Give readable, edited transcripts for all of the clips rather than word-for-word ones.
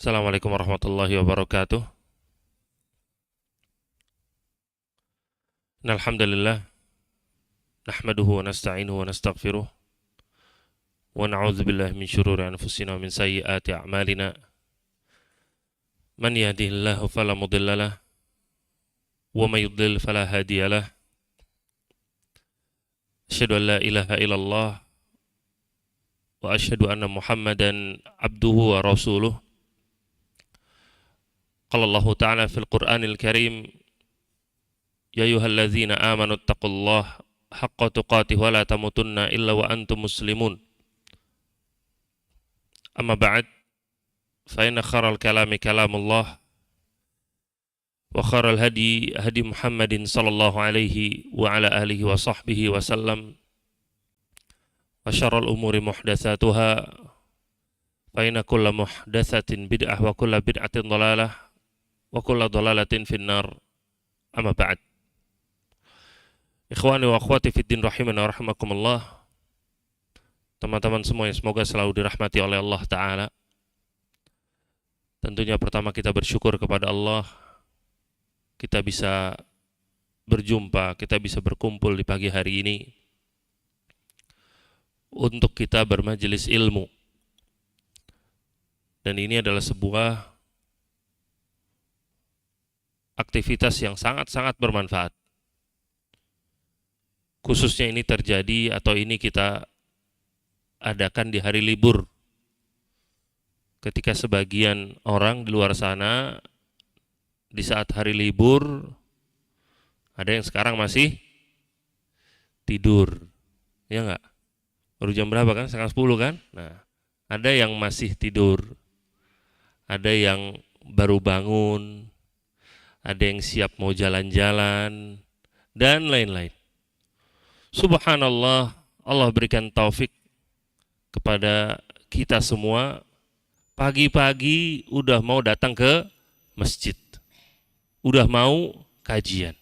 Assalamualaikum warahmatullahi wabarakatuh. Alhamdulillah, nahmaduhu wa nasta'inuhu wa nastaghfiruh wa na'udzu billahi min syururi anfusina wa min sayyiati a'malina. Man yahdihillahu fala mudhillalah wa may yudlil fala hadiyalah. Asyhadu an la ilaha illallah wa asyhadu anna Muhammadan abduhu wa rasuluh. Qala Allah Ta'ala fil Qur'anil Karim, ya ayyuhalladzina amanu taqullaha haqqa tuqatih wa la tamutunna illa wa antum muslimun. Amma ba'd, fa inna khairal kalami kalamullah wa khairal hadi hadi Muhammadin sallallahu alaihi wa ala alihi wa sahbihi wa sallam, wa syarrul umuri muhdatsatuha, fa inna kulla muhdatsatin bid'ah wa kulla bid'atin dhalalah wa kulla dhalalatin finnar. Amma ba'd. Ikhwani wa akhwati fid din rahimana wa rahimakumullah. Teman-teman semua yang semoga selalu dirahmati oleh Allah Ta'ala. Tentunya pertama kita bersyukur kepada Allah, kita bisa berjumpa, kita bisa berkumpul di pagi hari ini untuk kita bermajelis ilmu. Dan ini adalah sebuah aktivitas yang sangat-sangat bermanfaat. Khususnya ini terjadi atau ini kita adakan di hari libur, ketika sebagian orang di luar sana di saat hari libur ada yang sekarang masih tidur, ya enggak? Baru jam berapa kan? Setengah 10 kan? Nah, ada yang masih tidur, ada yang baru bangun, ada yang siap mau jalan-jalan, dan lain-lain. Subhanallah, Allah berikan taufik kepada kita semua, pagi-pagi udah mau datang ke masjid, udah mau kajian.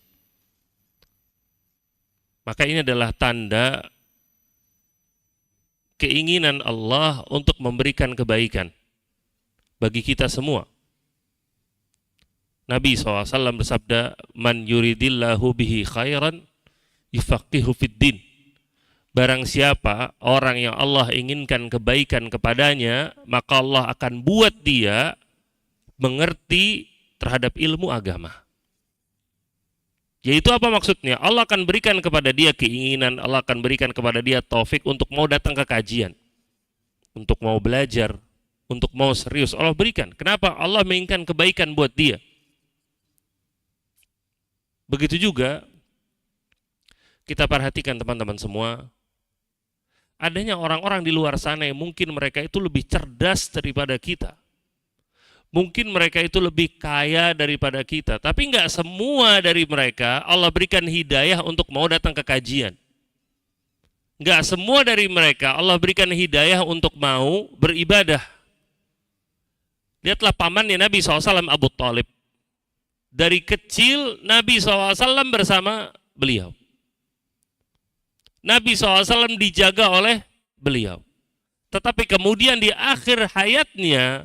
Maka ini adalah tanda keinginan Allah untuk memberikan kebaikan bagi kita semua. Nabi SAW bersabda, man yuridillahu bihi khairan yufaqihu fid din. Barang siapa orang yang Allah inginkan kebaikan kepadanya, maka Allah akan buat dia mengerti terhadap ilmu agama. Yaitu apa maksudnya? Allah akan berikan kepada dia keinginan, Allah akan berikan kepada dia taufik untuk mau datang ke kajian, untuk mau belajar, untuk mau serius. Allah berikan. Kenapa? Allah menginginkan kebaikan buat dia. Begitu juga kita perhatikan teman-teman semua, adanya orang-orang di luar sana yang mungkin mereka itu lebih cerdas daripada kita. Mungkin mereka itu lebih kaya daripada kita, tapi nggak semua dari mereka Allah berikan hidayah untuk mau datang ke kajian. Nggak semua dari mereka Allah berikan hidayah untuk mau beribadah. Lihatlah pamannya Nabi SAW, Abu Thalib. Dari kecil Nabi SAW bersama beliau. Nabi SAW dijaga oleh beliau. Tetapi kemudian di akhir hayatnya,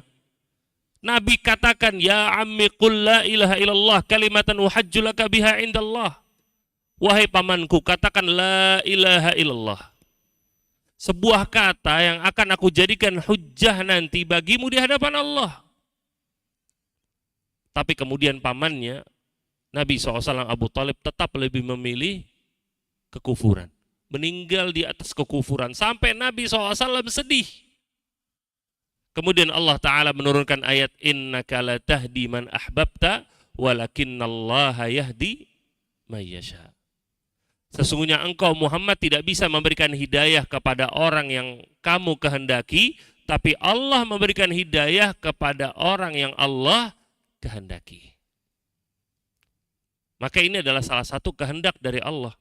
Nabi katakan, ya ammi qul la ilaha illallah kalimatan uhajjulaka biha indallah. Wahai pamanku, katakan la ilaha illallah. Sebuah kata yang akan aku jadikan hujjah nanti bagimu di hadapan Allah. Tapi kemudian pamannya, Nabi SAW Abu Thalib tetap lebih memilih kekufuran. Meninggal di atas kekufuran. Sampai Nabi SAW sedih. Kemudian Allah Ta'ala menurunkan ayat, innaka la tahdi man ahbabta walakinnallaha yahdi may yasha. Sesungguhnya engkau Muhammad tidak bisa memberikan hidayah kepada orang yang kamu kehendaki, tapi Allah memberikan hidayah kepada orang yang Allah kehendaki. Maka ini adalah salah satu kehendak dari Allah.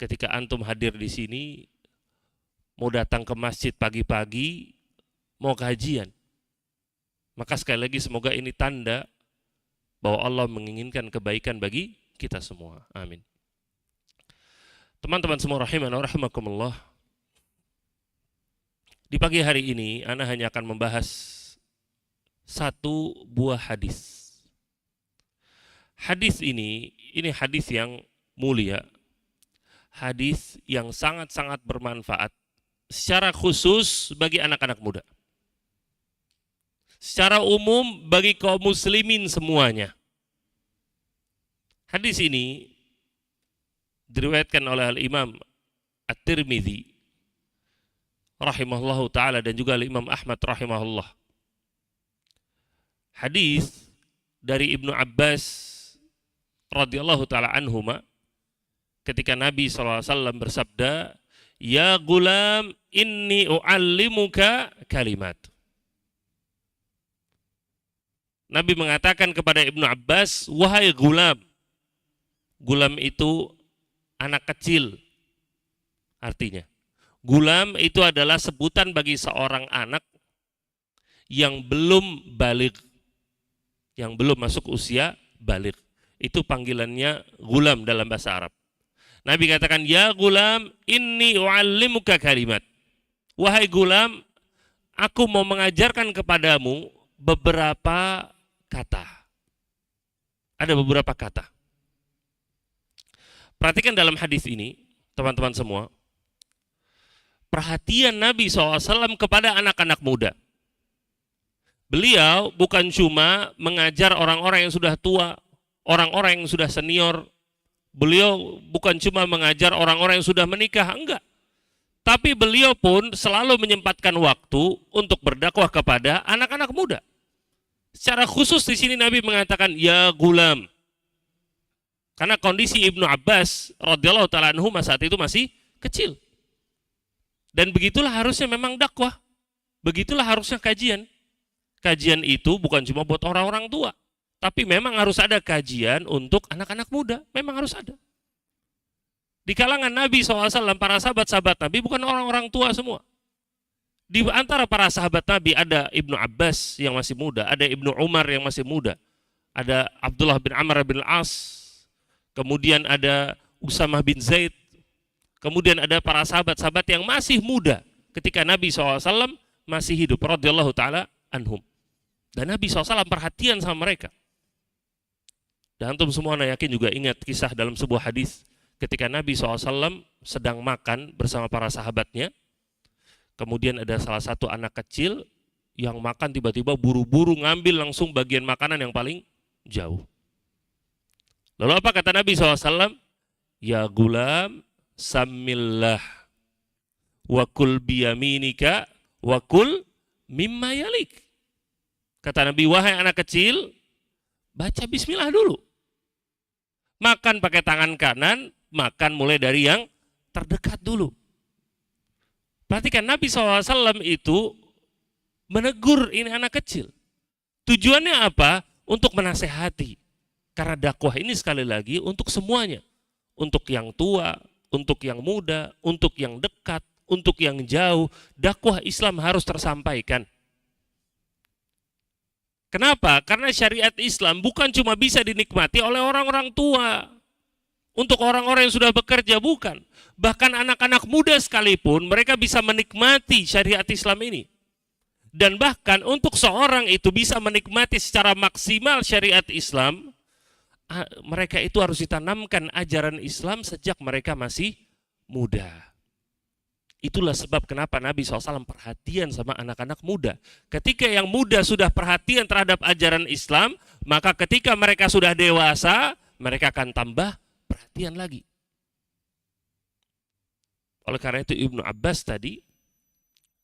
Ketika antum hadir di sini, mau datang ke masjid pagi-pagi, mau kajian, maka sekali lagi semoga ini tanda bahwa Allah menginginkan kebaikan bagi kita semua. Amin. Teman-teman semua rahimana wa rahimakumullah. Di pagi hari ini, ana hanya akan membahas satu buah hadis. Hadis ini hadis yang mulia, hadis yang sangat-sangat bermanfaat secara khusus bagi anak-anak muda. Secara umum bagi kaum muslimin semuanya. Hadis ini diriwayatkan oleh Al-Imam At-Tirmidzi rahimahullahu ta'ala dan juga Al-Imam Ahmad rahimahullah. Hadis dari Ibnu Abbas radhiyallahu ta'ala anhuma ketika Nabi SAW bersabda, "Ya gulam, inni u'allimuka kalimat." Nabi mengatakan kepada Ibnu Abbas, "Wahai gulam." Gulam itu anak kecil artinya. Gulam itu adalah sebutan bagi seorang anak yang belum baligh, yang belum masuk usia baligh. Itu panggilannya gulam dalam bahasa Arab. Nabi katakan, "Ya gulam, inni u'allimuka kalimat." Wahai gulam, aku mau mengajarkan kepadamu beberapa kata. Ada beberapa kata. Perhatikan dalam hadis ini, teman-teman semua, perhatian Nabi SAW kepada anak-anak muda. Beliau bukan cuma mengajar orang-orang yang sudah tua, orang-orang yang sudah senior. Beliau bukan cuma mengajar orang-orang yang sudah menikah, enggak. Tapi beliau pun selalu menyempatkan waktu untuk berdakwah kepada anak-anak muda. Secara khusus di sini Nabi mengatakan, "Ya gulam." Karena kondisi Ibnu Abbas radhiyallahu ta'ala anhu saat itu masih kecil. Dan begitulah harusnya memang dakwah. Begitulah harusnya kajian. Kajian itu bukan cuma buat orang-orang tua. Tapi memang harus ada kajian untuk anak-anak muda. Memang harus ada. Di kalangan Nabi SAW, para sahabat-sahabat Nabi bukan orang-orang tua semua. Di antara para sahabat Nabi ada Ibnu Abbas yang masih muda. Ada Ibnu Umar yang masih muda. Ada Abdullah bin Amr bin Al-As. Kemudian ada Usamah bin Zaid. Kemudian ada para sahabat-sahabat yang masih muda ketika Nabi SAW masih hidup. Radhiyallahu ta'ala anhum. Dan Nabi SAW perhatian sama mereka. Dan antum semua yakin juga ingat kisah dalam sebuah hadis ketika Nabi SAW sedang makan bersama para sahabatnya. Kemudian ada salah satu anak kecil yang makan tiba-tiba buru-buru ngambil langsung bagian makanan yang paling jauh. Lalu apa kata Nabi SAW? "Ya gulam, samillah wa kul biyaminika wa kul mimma yalik." Kata Nabi, wahai anak kecil, baca bismillah dulu. Makan pakai tangan kanan, makan mulai dari yang terdekat dulu. Perhatikan Nabi SAW itu menegur ini anak kecil. Tujuannya apa? Untuk menasehati. Karena dakwah ini sekali lagi untuk semuanya. Untuk yang tua, untuk yang muda, untuk yang dekat, untuk yang jauh. Dakwah Islam harus tersampaikan. Kenapa? Karena syariat Islam bukan cuma bisa dinikmati oleh orang-orang tua. Untuk orang-orang yang sudah bekerja, bukan. Bahkan anak-anak muda sekalipun, mereka bisa menikmati syariat Islam ini. Dan bahkan untuk seorang itu bisa menikmati secara maksimal syariat Islam, mereka itu harus ditanamkan ajaran Islam sejak mereka masih muda. Itulah sebab kenapa Nabi SAW perhatian sama anak-anak muda. Ketika yang muda sudah perhatian terhadap ajaran Islam, maka ketika mereka sudah dewasa, mereka akan tambah perhatian lagi. Oleh karena itu Ibnu Abbas tadi,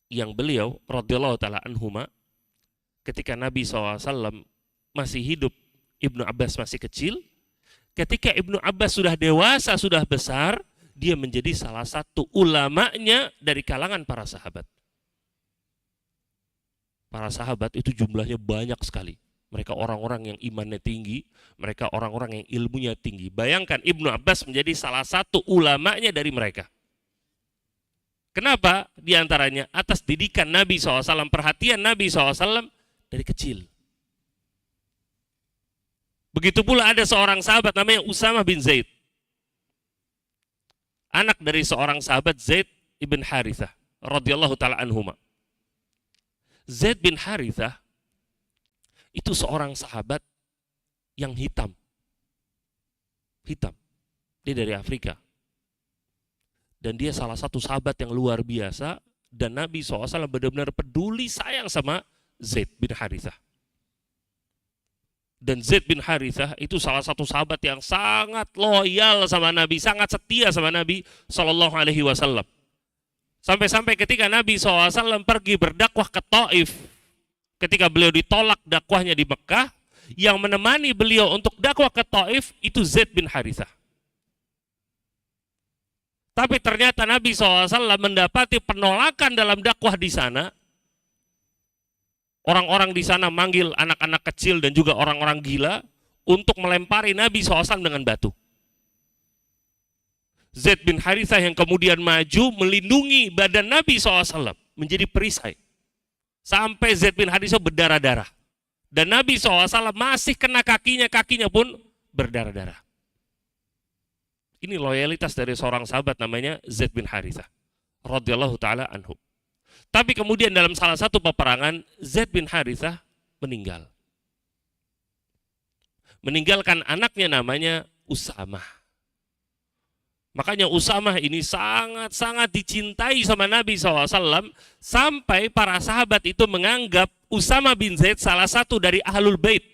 yang beliau radhiyallahu ta'ala anhuma, ketika Nabi SAW masih hidup, Ibnu Abbas masih kecil. Ketika Ibnu Abbas sudah dewasa, sudah besar, dia menjadi salah satu ulamanya dari kalangan para sahabat. Para sahabat itu jumlahnya banyak sekali. Mereka orang-orang yang imannya tinggi, mereka orang-orang yang ilmunya tinggi. Bayangkan Ibnu Abbas menjadi salah satu ulamanya dari mereka. Kenapa? Di antaranya atas didikan Nabi SAW, perhatian Nabi SAW dari kecil. Begitu pula ada seorang sahabat namanya Usamah bin Zaid. Anak dari seorang sahabat Zaid ibn Harithah radhiyallahu ta'ala anhuma. Zaid bin Harithah itu seorang sahabat yang hitam. Hitam. Dia dari Afrika. Dan dia salah satu sahabat yang luar biasa. Dan Nabi SAW benar-benar peduli sayang sama Zaid bin Harithah. Dan Zaid bin Harithah itu salah satu sahabat yang sangat loyal sama Nabi, sangat setia sama Nabi SAW. Sampai-sampai ketika Nabi SAW pergi berdakwah ke Taif, ketika beliau ditolak dakwahnya di Mekah, yang menemani beliau untuk dakwah ke Taif itu Zaid bin Harithah. Tapi ternyata Nabi SAW mendapati penolakan dalam dakwah di sana. Orang-orang di sana manggil anak-anak kecil dan juga orang-orang gila untuk melempari Nabi SAW dengan batu. Zaid bin Harithah yang kemudian maju melindungi badan Nabi SAW menjadi perisai. Sampai Zaid bin Harithah berdarah-darah. Dan Nabi SAW masih kena kakinya pun berdarah-darah. Ini loyalitas dari seorang sahabat namanya Zaid bin Harithah radhiyallahu taala anhu. Tapi kemudian dalam salah satu peperangan Zaid bin Harithah meninggal. Meninggalkan anaknya namanya Usamah. Makanya Usamah ini sangat-sangat dicintai sama Nabi SAW sampai para sahabat itu menganggap Usamah bin Zaid salah satu dari Ahlul Bait.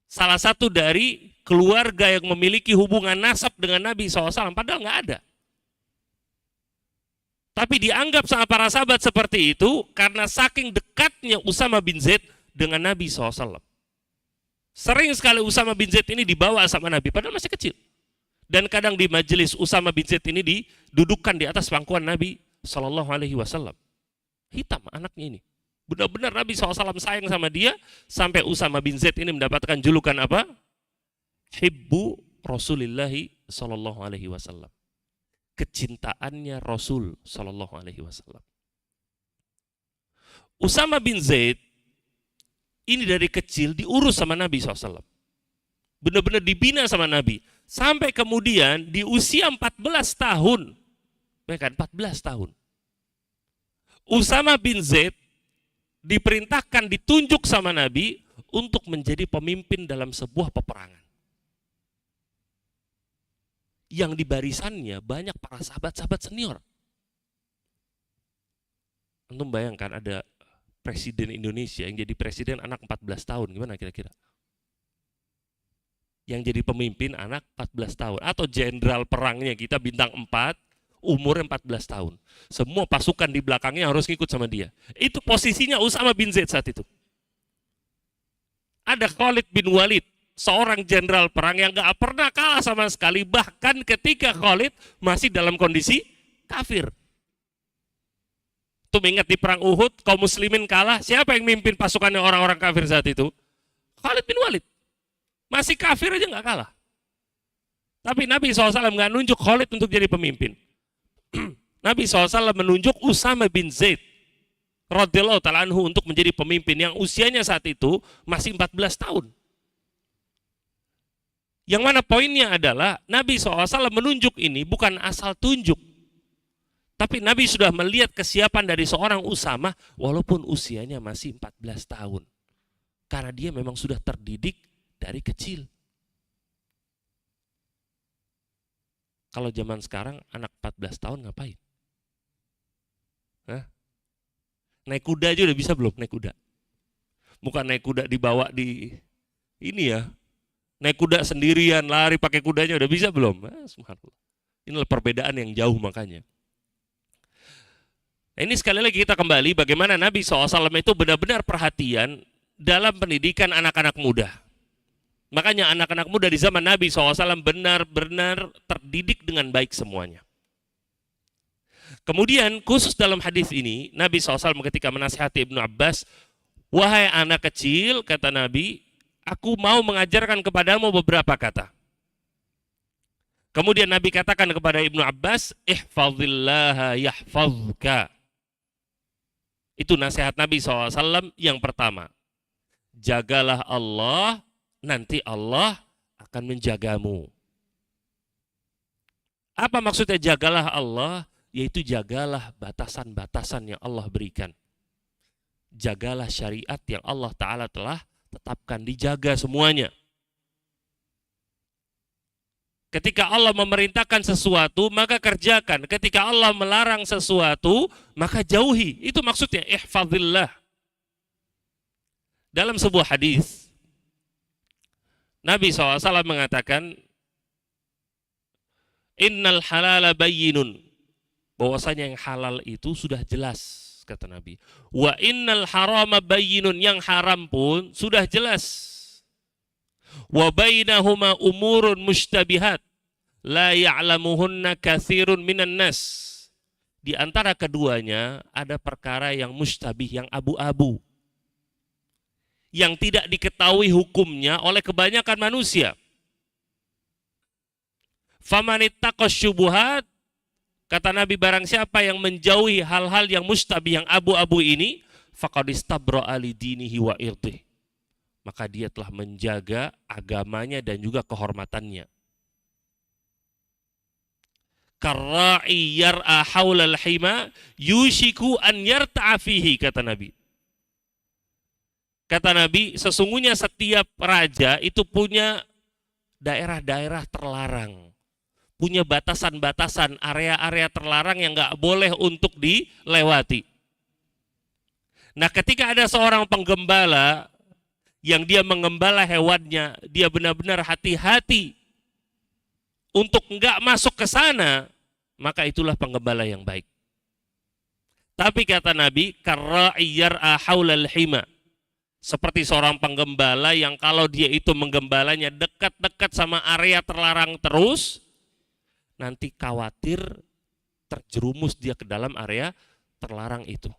Salah satu dari keluarga yang memiliki hubungan nasab dengan Nabi SAW, padahal nggak ada. Tapi dianggap sama para sahabat seperti itu karena saking dekatnya Usamah bin Zaid dengan Nabi SAW. Sering sekali Usamah bin Zaid ini dibawa sama Nabi, padahal masih kecil. Dan kadang di majelis Usamah bin Zaid ini didudukkan di atas pangkuan Nabi SAW. Hitam anaknya ini. Benar-benar Nabi SAW sayang sama dia, sampai Usamah bin Zaid ini mendapatkan julukan apa? Hibbu Rasulillahi SAW. Kecintaannya Rasul Sallallahu Alaihi Wasallam. Usamah bin Zaid ini dari kecil diurus sama Nabi SAW. Benar-benar dibina sama Nabi. Sampai kemudian di usia 14 tahun. Bahkan 14 tahun. Usamah bin Zaid diperintahkan, ditunjuk sama Nabi untuk menjadi pemimpin dalam sebuah peperangan. Yang di barisannya banyak para sahabat-sahabat senior. Antum bayangkan ada presiden Indonesia yang jadi presiden anak 14 tahun, gimana kira-kira? Yang jadi pemimpin anak 14 tahun. Atau jenderal perangnya kita bintang 4, umurnya 14 tahun. Semua pasukan di belakangnya harus ngikut sama dia. Itu posisinya Usamah bin Zaid saat itu. Ada Khalid bin Walid, seorang jenderal perang yang gak pernah kalah sama sekali, bahkan ketika Khalid masih dalam kondisi kafir. Tuh ingat di perang Uhud, kaum muslimin kalah, siapa yang mimpin pasukannya orang-orang kafir saat itu? Khalid bin Walid. Masih kafir aja gak kalah. Tapi Nabi SAW gak nunjuk Khalid untuk jadi pemimpin. Nabi SAW menunjuk Usamah bin Zaid radhiyallahu ta'ala anhu untuk menjadi pemimpin yang usianya saat itu masih 14 tahun. Yang mana poinnya adalah Nabi SAW menunjuk ini bukan asal tunjuk. Tapi Nabi sudah melihat kesiapan dari seorang Usamah walaupun usianya masih 14 tahun. Karena dia memang sudah terdidik dari kecil. Kalau zaman sekarang anak 14 tahun ngapain? Hah? Naik kuda aja udah bisa belum naik kuda? Bukan naik kuda dibawa di ini ya. Naik kuda sendirian, lari pakai kudanya udah bisa belum? Subhanallah. Inilah perbedaan yang jauh makanya. Nah, ini sekali lagi kita kembali bagaimana Nabi SAW itu benar-benar perhatian dalam pendidikan anak-anak muda. Makanya anak-anak muda di zaman Nabi SAW benar-benar terdidik dengan baik semuanya. Kemudian khusus dalam hadis ini, Nabi SAW ketika menasihati Ibnu Abbas, wahai anak kecil, kata Nabi, aku mau mengajarkan kepadamu beberapa kata. Kemudian Nabi katakan kepada Ibnu Abbas, ihfazillaha yahfazka. Itu nasihat Nabi SAW yang pertama. Jagalah Allah, nanti Allah akan menjagamu. Apa maksudnya jagalah Allah? Yaitu jagalah batasan-batasan yang Allah berikan. Jagalah syariat yang Allah Ta'ala telah tetapkan, dijaga semuanya. Ketika Allah memerintahkan sesuatu, maka kerjakan. Ketika Allah melarang sesuatu, maka jauhi. Itu maksudnya ihfazillah. Dalam sebuah hadis, Nabi SAW mengatakan, innal halala bayyinun. Bahwasanya yang halal itu sudah jelas, kata Nabi. Wa innal harama bayyinun, yang haram pun sudah jelas. Wa bainahuma umurun mushtabihat la ya'lamuhunna katsirun minan nas. Di antara keduanya ada perkara yang mustabih, yang abu-abu, yang tidak diketahui hukumnya oleh kebanyakan manusia. Famanittaqas syubuhat, kata Nabi, barang siapa yang menjauhi hal-hal yang mustabih, yang abu-abu ini, faqad istabra'a li dinihi wa irdihi, maka dia telah menjaga agamanya dan juga kehormatannya. Karra'i yar'a haulal hima yushiku an yarta'a fihi, kata Nabi. Kata Nabi, sesungguhnya setiap raja itu punya daerah-daerah terlarang, punya batasan-batasan, area-area terlarang yang nggak boleh untuk dilewati. Nah, ketika ada seorang penggembala yang dia mengembala hewannya, dia benar-benar hati-hati untuk nggak masuk ke sana, maka itulah penggembala yang baik. Tapi kata Nabi, karra'i yar'a haulal hima, seperti seorang penggembala yang kalau dia itu menggembalanya dekat-dekat sama area terlarang terus, nanti khawatir terjerumus dia ke dalam area terlarang itu.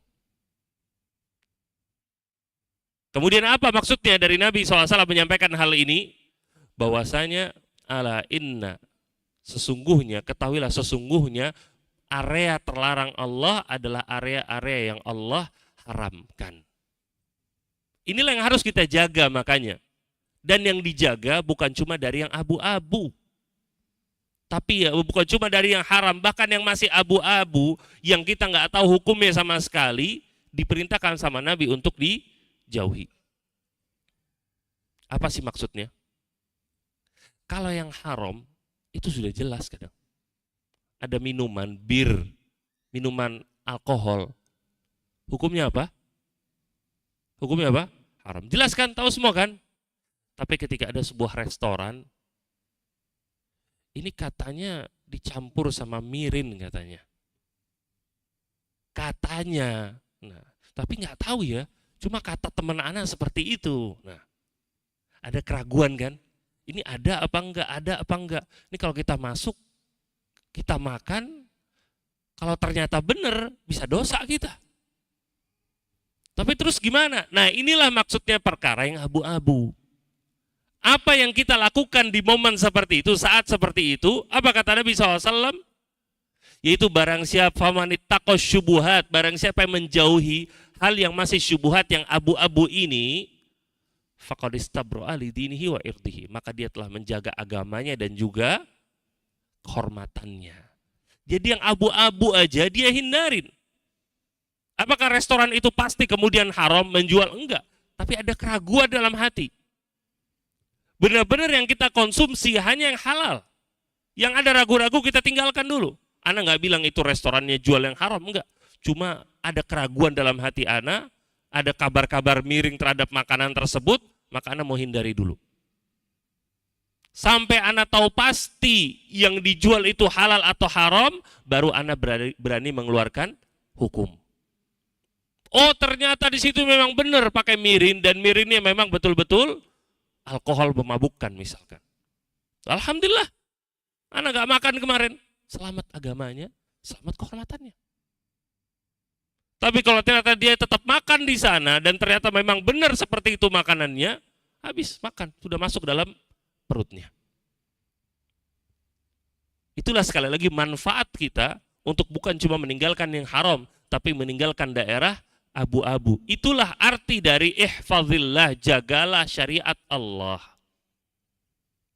Kemudian apa maksudnya dari Nabi SAW menyampaikan hal ini? Bahwasanya ala inna, sesungguhnya, ketahuilah sesungguhnya area terlarang Allah adalah area-area yang Allah haramkan. Inilah yang harus kita jaga makanya. Dan yang dijaga bukan cuma dari yang abu-abu, tapi ya bukan cuma dari yang haram, bahkan yang masih abu-abu, yang kita nggak tahu hukumnya sama sekali, diperintahkan sama Nabi untuk dijauhi. Apa sih maksudnya? Kalau yang haram itu sudah jelas kadang. Ada minuman bir, minuman alkohol. Hukumnya apa? Hukumnya apa? Haram. Jelas kan? Tahu semua kan? Tapi ketika ada sebuah restoran, ini katanya dicampur sama mirin katanya. Katanya. Nah, tapi nggak tahu ya. Cuma kata teman anak seperti itu. Nah, ada keraguan kan? Ini ada apa enggak? Ada apa enggak? Ini kalau kita masuk, kita makan, kalau ternyata benar, bisa dosa kita. Tapi terus gimana? Nah, inilah maksudnya perkara yang abu-abu. Apa yang kita lakukan di momen seperti itu, saat seperti itu, apa kata Nabi SAW? Yaitu barang siapa famanittaqas syubuhat, barang siapa yang menjauhi hal yang masih syubuhat, yang abu-abu ini, faqad istabra'a li dinihi wa irdihi, maka dia telah menjaga agamanya dan juga kehormatannya. Jadi yang abu-abu aja dia hindarin. Apakah restoran itu pasti kemudian haram menjual? Enggak. Tapi ada keraguan dalam hati. Benar-benar yang kita konsumsi hanya yang halal. Yang ada ragu-ragu kita tinggalkan dulu. Ana nggak bilang itu restorannya jual yang haram, enggak. Cuma ada keraguan dalam hati Ana, ada kabar-kabar miring terhadap makanan tersebut, maka Ana mau hindari dulu. Sampai Ana tahu pasti yang dijual itu halal atau haram, baru Ana berani mengeluarkan hukum. Oh, ternyata di situ memang benar pakai mirin, dan mirinnya memang betul-betul alkohol memabukkan misalkan. Alhamdulillah, Ana gak makan kemarin. Selamat agamanya, selamat kehormatannya. Tapi kalau ternyata dia tetap makan di sana dan ternyata memang benar seperti itu makanannya, habis makan, sudah masuk dalam perutnya. Itulah sekali lagi manfaat kita untuk bukan cuma meninggalkan yang haram, tapi meninggalkan daerah abu-abu. Itulah arti dari ihfazillah, jagalah syariat Allah.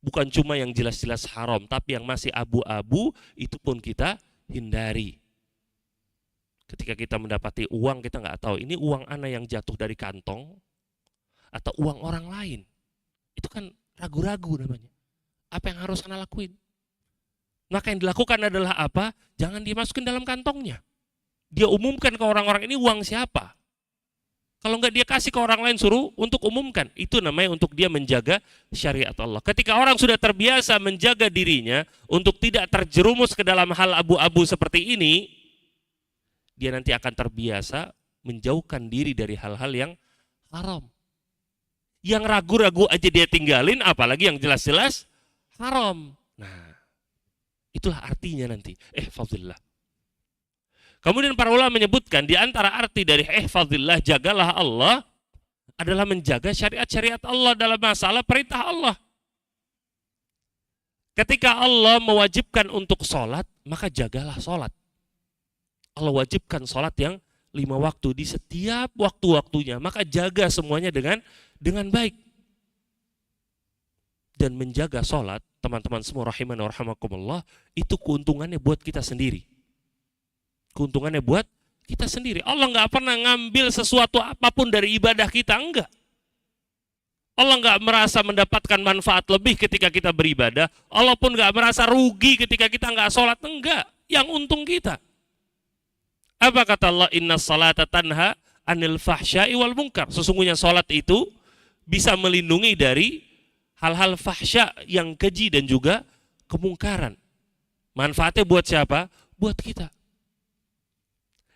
Bukan cuma yang jelas-jelas haram, tapi yang masih abu-abu itu pun kita hindari. Ketika kita mendapati uang, kita nggak tahu ini uang ana yang jatuh dari kantong atau uang orang lain. Itu kan ragu-ragu namanya. Apa yang harus ana lakuin? Maka yang dilakukan adalah apa? Jangan dimasukin dalam kantongnya. Dia umumkan ke orang-orang, ini uang siapa. Kalau nggak dia kasih ke orang lain, suruh untuk umumkan. Itu namanya untuk dia menjaga syariat Allah. Ketika orang sudah terbiasa menjaga dirinya untuk tidak terjerumus ke dalam hal abu-abu seperti ini, dia nanti akan terbiasa menjauhkan diri dari hal-hal yang haram. Yang ragu-ragu aja dia tinggalin, apalagi yang jelas-jelas haram. Nah, itulah artinya nanti. Ihfazillah. Kemudian para ulama menyebutkan di antara arti dari ihfazillah, jagalah Allah, adalah menjaga syariat-syariat Allah dalam masalah perintah Allah. Ketika Allah mewajibkan untuk sholat, maka jagalah sholat. Allah wajibkan sholat yang 5 waktu di setiap waktu-waktunya, maka jaga semuanya dengan baik. Dan menjaga sholat, teman-teman semua rahimana wa rahimakumullah, itu keuntungannya buat kita sendiri. Keuntungannya buat kita sendiri. Allah nggak pernah ngambil sesuatu apapun dari ibadah kita, enggak. Allah nggak merasa mendapatkan manfaat lebih ketika kita beribadah. Allah pun nggak merasa rugi ketika kita nggak sholat, enggak. Yang untung kita. Apa kata Allah? Inna salata tanha anil fahsya'i wal munkar. Sesungguhnya sholat itu bisa melindungi dari hal-hal fahsya yang keji dan juga kemungkaran. Manfaatnya buat siapa? Buat kita.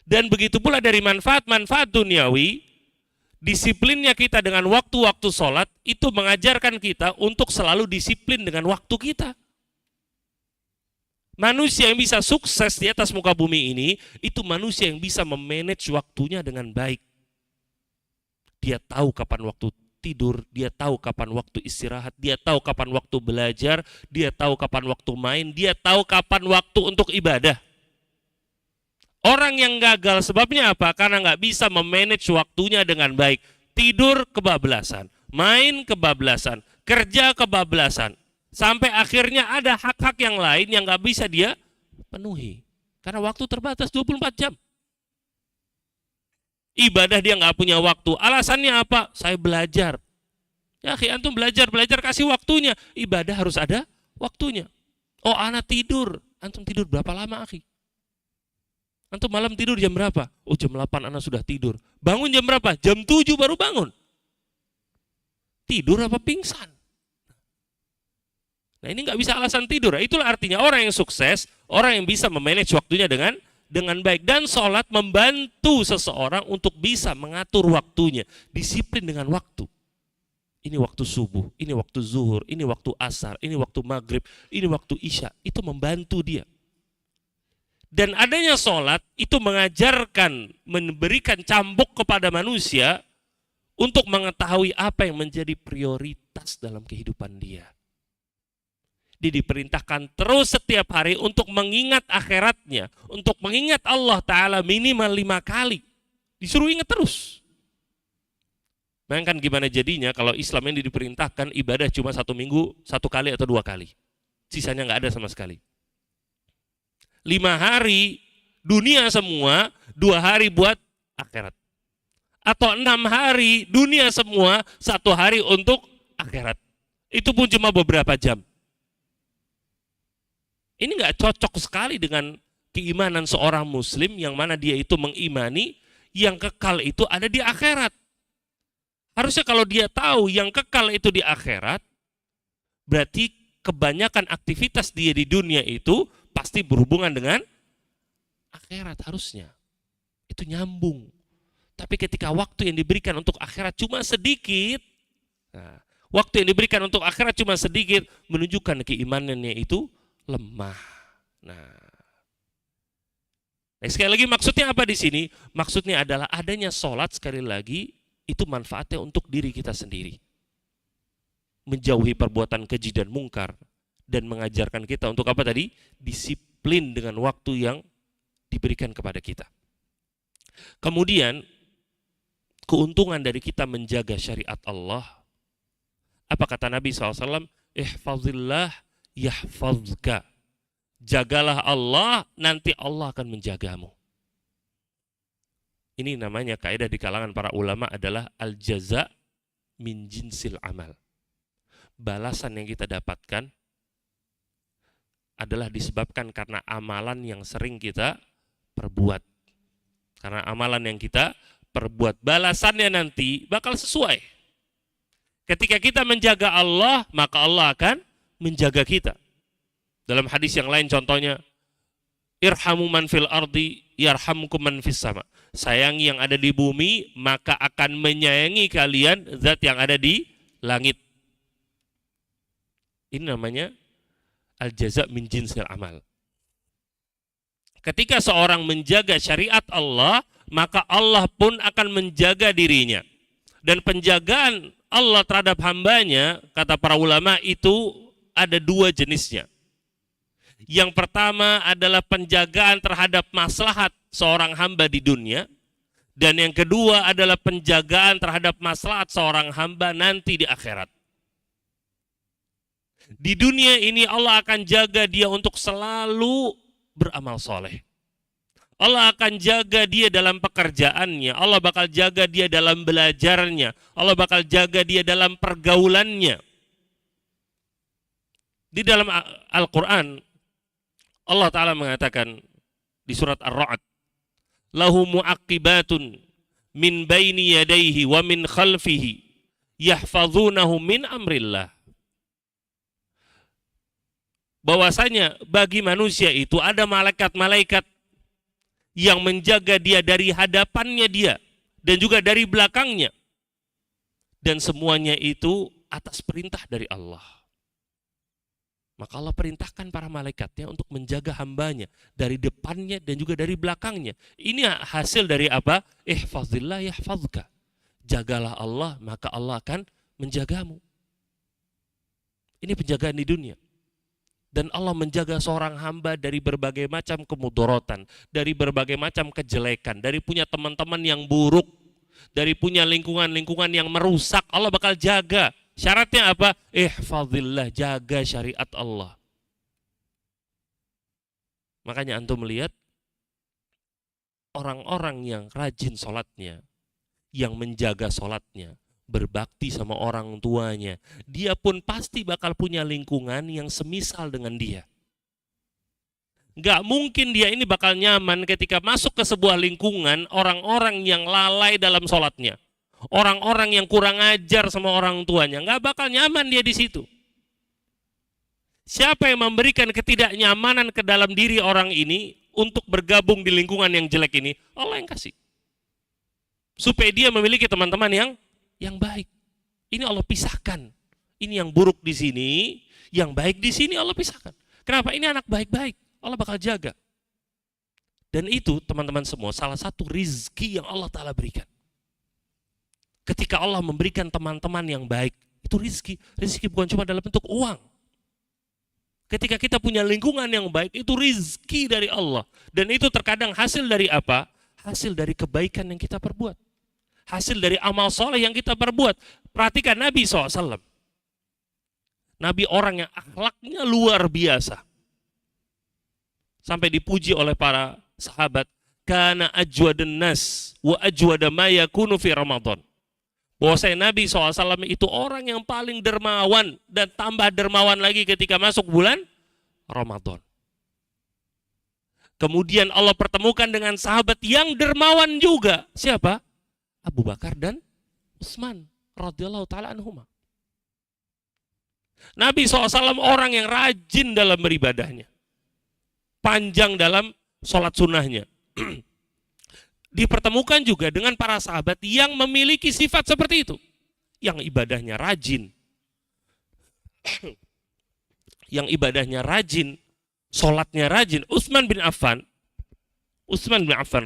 Dan begitu pula dari manfaat-manfaat duniawi, disiplinnya kita dengan waktu-waktu sholat, itu mengajarkan kita untuk selalu disiplin dengan waktu kita. Manusia yang bisa sukses di atas muka bumi ini, itu manusia yang bisa memanage waktunya dengan baik. Dia tahu kapan waktu tidur, dia tahu kapan waktu istirahat, dia tahu kapan waktu belajar, dia tahu kapan waktu main, dia tahu kapan waktu untuk ibadah. Orang yang gagal sebabnya apa? Karena nggak bisa memanage waktunya dengan baik. Tidur kebablasan, main kebablasan, kerja kebablasan. Sampai akhirnya ada hak-hak yang lain yang nggak bisa dia penuhi. Karena waktu terbatas 24 jam. Ibadah dia nggak punya waktu. Alasannya apa? Saya belajar. Ya, antum belajar kasih waktunya. Ibadah harus ada waktunya. Oh, anak tidur. Antum tidur berapa lama, akhi? Antum malam tidur jam berapa? Oh, jam 8 anak sudah tidur. Bangun jam berapa? Jam 7 baru bangun. Tidur apa pingsan? Nah, ini nggak bisa alasan tidur. Itulah artinya orang yang sukses, orang yang bisa memanage waktunya dengan baik. Dan sholat membantu seseorang untuk bisa mengatur waktunya. Disiplin dengan waktu. Ini waktu subuh, ini waktu zuhur, ini waktu asar, ini waktu maghrib, ini waktu isya. Itu membantu dia. Dan adanya sholat itu mengajarkan, memberikan cambuk kepada manusia untuk mengetahui apa yang menjadi prioritas dalam kehidupan dia. Dia diperintahkan terus setiap hari untuk mengingat akhiratnya, untuk mengingat Allah Ta'ala minimal 5 kali. Disuruh ingat terus. Bayangkan gimana jadinya kalau Islam ini diperintahkan ibadah cuma 1 minggu 1 kali atau 2 kali. Sisanya nggak ada sama sekali. 5 hari dunia semua, 2 hari buat akhirat. Atau 6 hari dunia semua, 1 hari untuk akhirat. Itu pun cuma beberapa jam. Ini nggak cocok sekali dengan keimanan seorang muslim yang mana dia itu mengimani yang kekal itu ada di akhirat. Harusnya kalau dia tahu yang kekal itu di akhirat, berarti kebanyakan aktivitas dia di dunia itu pasti berhubungan dengan akhirat harusnya. Itu nyambung. Tapi ketika waktu yang diberikan untuk akhirat cuma sedikit, nah, waktu yang diberikan untuk akhirat cuma sedikit, menunjukkan keimanannya itu lemah. Nah, sekali lagi maksudnya apa di sini? Maksudnya adalah adanya sholat sekali lagi itu manfaatnya untuk diri kita sendiri. Menjauhi perbuatan keji dan mungkar dan mengajarkan kita untuk apa tadi? Disiplin dengan waktu yang diberikan kepada kita. Kemudian keuntungan dari kita menjaga syariat Allah. Apa kata Nabi SAW? Ihfazillah yahfazka. Jagalah Allah, nanti Allah akan menjagamu. Ini namanya kaidah di kalangan para ulama adalah al-jaza min jinsil amal. Balasan yang kita dapatkan adalah disebabkan karena amalan yang sering kita perbuat. Karena amalan yang kita perbuat, balasannya nanti bakal sesuai. Ketika kita menjaga Allah, maka Allah akan menjaga kita. Dalam hadis yang lain contohnya, irhamu man fil ardi yarhamkum man fis sama. Sayangi yang ada di bumi, maka akan menyayangi kalian zat yang ada di langit. Ini namanya al-jaza min jinsil amal. Ketika seorang menjaga syariat Allah, maka Allah pun akan menjaga dirinya. Dan penjagaan Allah terhadap hambanya, kata para ulama, itu ada dua jenisnya. Yang pertama adalah penjagaan terhadap maslahat seorang hamba di dunia. Dan yang kedua adalah penjagaan terhadap maslahat seorang hamba nanti di akhirat. Di dunia ini Allah akan jaga dia untuk selalu beramal soleh. Allah akan jaga dia dalam pekerjaannya. Allah bakal jaga dia dalam belajarnya. Allah bakal jaga dia dalam pergaulannya. Di dalam Al-Quran, Allah Ta'ala mengatakan di surat Ar-Ra'd, lahu mu'aqibatun min baini yadayhi wa min khalfihi yahfazunahu min amrillah. Bahwasanya bagi manusia itu ada malaikat-malaikat yang menjaga dia dari hadapannya dia dan juga dari belakangnya. Dan semuanya itu atas perintah dari Allah. Maka Allah perintahkan para malaikatnya untuk menjaga hambanya dari depannya dan juga dari belakangnya. Ini hasil dari apa? Ihfazillah yahfazka. Jagalah Allah, maka Allah akan menjagamu. Ini penjagaan di dunia. Dan Allah menjaga seorang hamba dari berbagai macam kemudorotan, dari berbagai macam kejelekan, dari punya teman-teman yang buruk, dari punya lingkungan-lingkungan yang merusak. Allah bakal jaga. Syaratnya apa? Ihfazillah, jaga syariat Allah. Makanya antum melihat orang-orang yang rajin sholatnya, yang menjaga sholatnya, berbakti sama orang tuanya, dia pun pasti bakal punya lingkungan yang semisal dengan dia. Nggak mungkin dia ini bakal nyaman ketika masuk ke sebuah lingkungan orang-orang yang lalai dalam sholatnya. Orang-orang yang kurang ajar sama orang tuanya. Nggak bakal nyaman dia di situ. Siapa yang memberikan ketidaknyamanan ke dalam diri orang ini untuk bergabung di lingkungan yang jelek ini? Allah yang kasih. Supaya dia memiliki teman-teman yang baik. Ini Allah pisahkan. Ini yang buruk di sini, yang baik di sini Allah pisahkan. Kenapa? Ini anak baik-baik. Allah bakal jaga. Dan itu teman-teman semua salah satu rizki yang Allah Ta'ala berikan. Ketika Allah memberikan teman-teman yang baik, itu rizki. Rizki bukan cuma dalam bentuk uang. Ketika kita punya lingkungan yang baik, itu rizki dari Allah. Dan itu terkadang hasil dari apa? Hasil dari kebaikan yang kita perbuat. Hasil dari amal soleh yang kita perbuat. Perhatikan Nabi SAW. Nabi orang yang akhlaknya luar biasa. Sampai dipuji oleh para sahabat. Kana ajwadan nas wa ajwada ma yakunu fi Ramadan. Bahwasanya Nabi SAW itu orang yang paling dermawan. Dan tambah dermawan lagi ketika masuk bulan Ramadan. Kemudian Allah pertemukan dengan sahabat yang dermawan juga. Siapa? Abu Bakar dan Utsman radhiyallahu taala anhuma. Nabi SAW orang yang rajin dalam beribadahnya. Panjang dalam sholat sunnahnya. Dipertemukan juga dengan para sahabat yang memiliki sifat seperti itu. Yang ibadahnya rajin. Yang ibadahnya rajin. Sholatnya rajin. Utsman bin Affan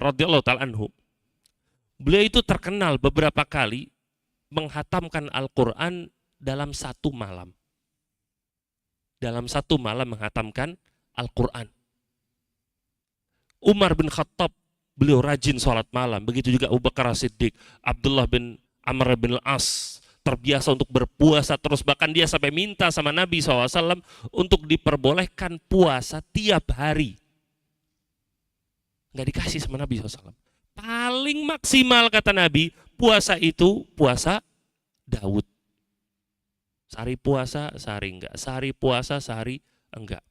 radhiyallahu taala anhu. Beliau itu terkenal beberapa kali menghatamkan Al-Quran dalam satu malam. Dalam satu malam menghatamkan Al-Quran. Umar bin Khattab, beliau rajin sholat malam. Begitu juga Abu Bakar As-Siddiq, Abdullah bin Amr bin Al-As, terbiasa untuk berpuasa terus. Bahkan dia sampai minta sama Nabi SAW untuk diperbolehkan puasa tiap hari. Nggak dikasih sama Nabi SAW. paling maksimal kata Nabi, puasa itu puasa Daud. Sehari puasa, sehari enggak. Sehari puasa, sehari enggak.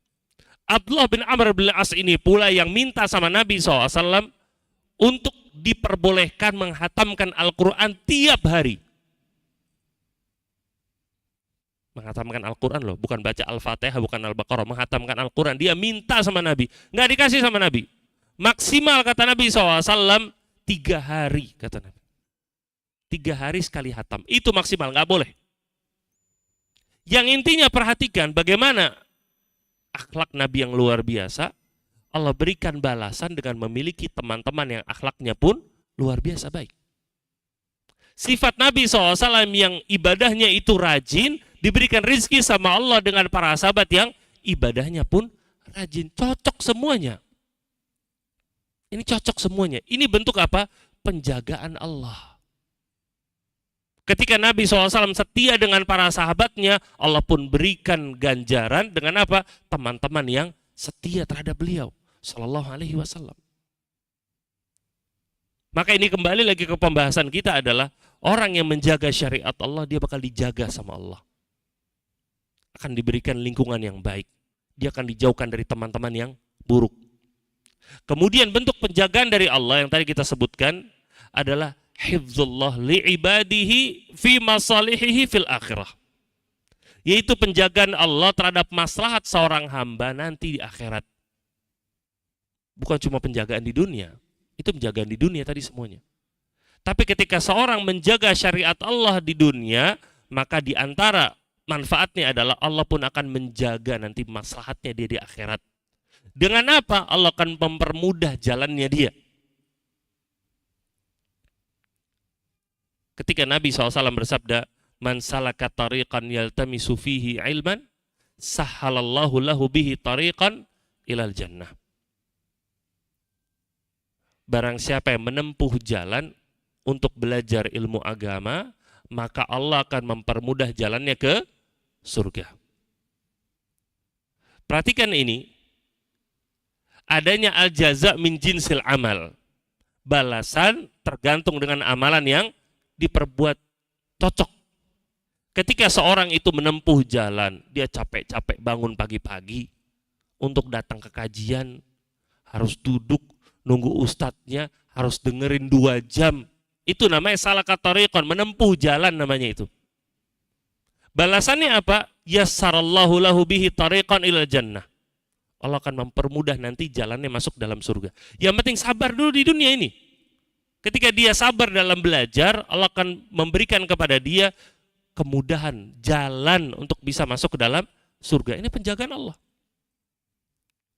Abdullah bin Amr bin As ini pula yang minta sama Nabi SAW untuk diperbolehkan menghatamkan Al-Quran tiap hari. Menghatamkan Al-Quran loh, bukan baca Al-Fatihah, bukan Al-Baqarah. Menghatamkan Al-Quran, dia minta sama Nabi. Nggak dikasih sama Nabi. Maksimal kata Nabi SAW 3 hari kata Nabi. 3 hari sekali hatam, itu maksimal, nggak boleh. Yang intinya perhatikan bagaimana akhlak Nabi yang luar biasa. Allah berikan balasan dengan memiliki teman-teman yang akhlaknya pun luar biasa baik. Sifat Nabi SAW yang ibadahnya itu rajin, diberikan rizki sama Allah dengan para sahabat yang ibadahnya pun rajin. Cocok semuanya. Ini cocok semuanya. Ini bentuk apa? Penjagaan Allah. Ketika Nabi SAW setia dengan para sahabatnya, Allah pun berikan ganjaran dengan apa? Teman-teman yang setia terhadap beliau Sallallahu Alaihi Wasallam. Maka ini kembali lagi ke pembahasan kita adalah orang yang menjaga syariat Allah, dia bakal dijaga sama Allah. Akan diberikan lingkungan yang baik. Dia akan dijauhkan dari teman-teman yang buruk. Kemudian bentuk penjagaan dari Allah yang tadi kita sebutkan adalah hifdzullah li'ibadihi fi masalihihi fil akhirah. Yaitu penjagaan Allah terhadap maslahat seorang hamba nanti di akhirat. Bukan cuma penjagaan di dunia. Itu penjagaan di dunia tadi semuanya. Tapi ketika seorang menjaga syariat Allah di dunia, maka di antara manfaatnya adalah Allah pun akan menjaga nanti maslahatnya dia di akhirat. Dengan apa? Allah akan mempermudah jalannya dia. Ketika Nabi SAW bersabda, "Man salaka tariqan yaltamisu fihi ilman, sahhalallahu lahu bihi tariqan ilal jannah." Barang siapa yang menempuh jalan untuk belajar ilmu agama, maka Allah akan mempermudah jalannya ke surga. Perhatikan ini, adanya al-jaza min jinsil amal. Balasan tergantung dengan amalan yang diperbuat cocok. Ketika seorang itu menempuh jalan, dia capek-capek bangun pagi-pagi untuk datang ke kajian, harus duduk, nunggu ustadznya, harus dengerin 2 jam. Itu namanya salaka tariqan, menempuh jalan namanya itu. Balasannya apa? Yassarallahu lahu bihi tariqan ilal jannah. Allah akan mempermudah nanti jalannya masuk dalam surga. Yang penting sabar dulu di dunia ini. Ketika dia sabar dalam belajar, Allah akan memberikan kepada dia kemudahan, jalan untuk bisa masuk ke dalam surga. Ini penjagaan Allah.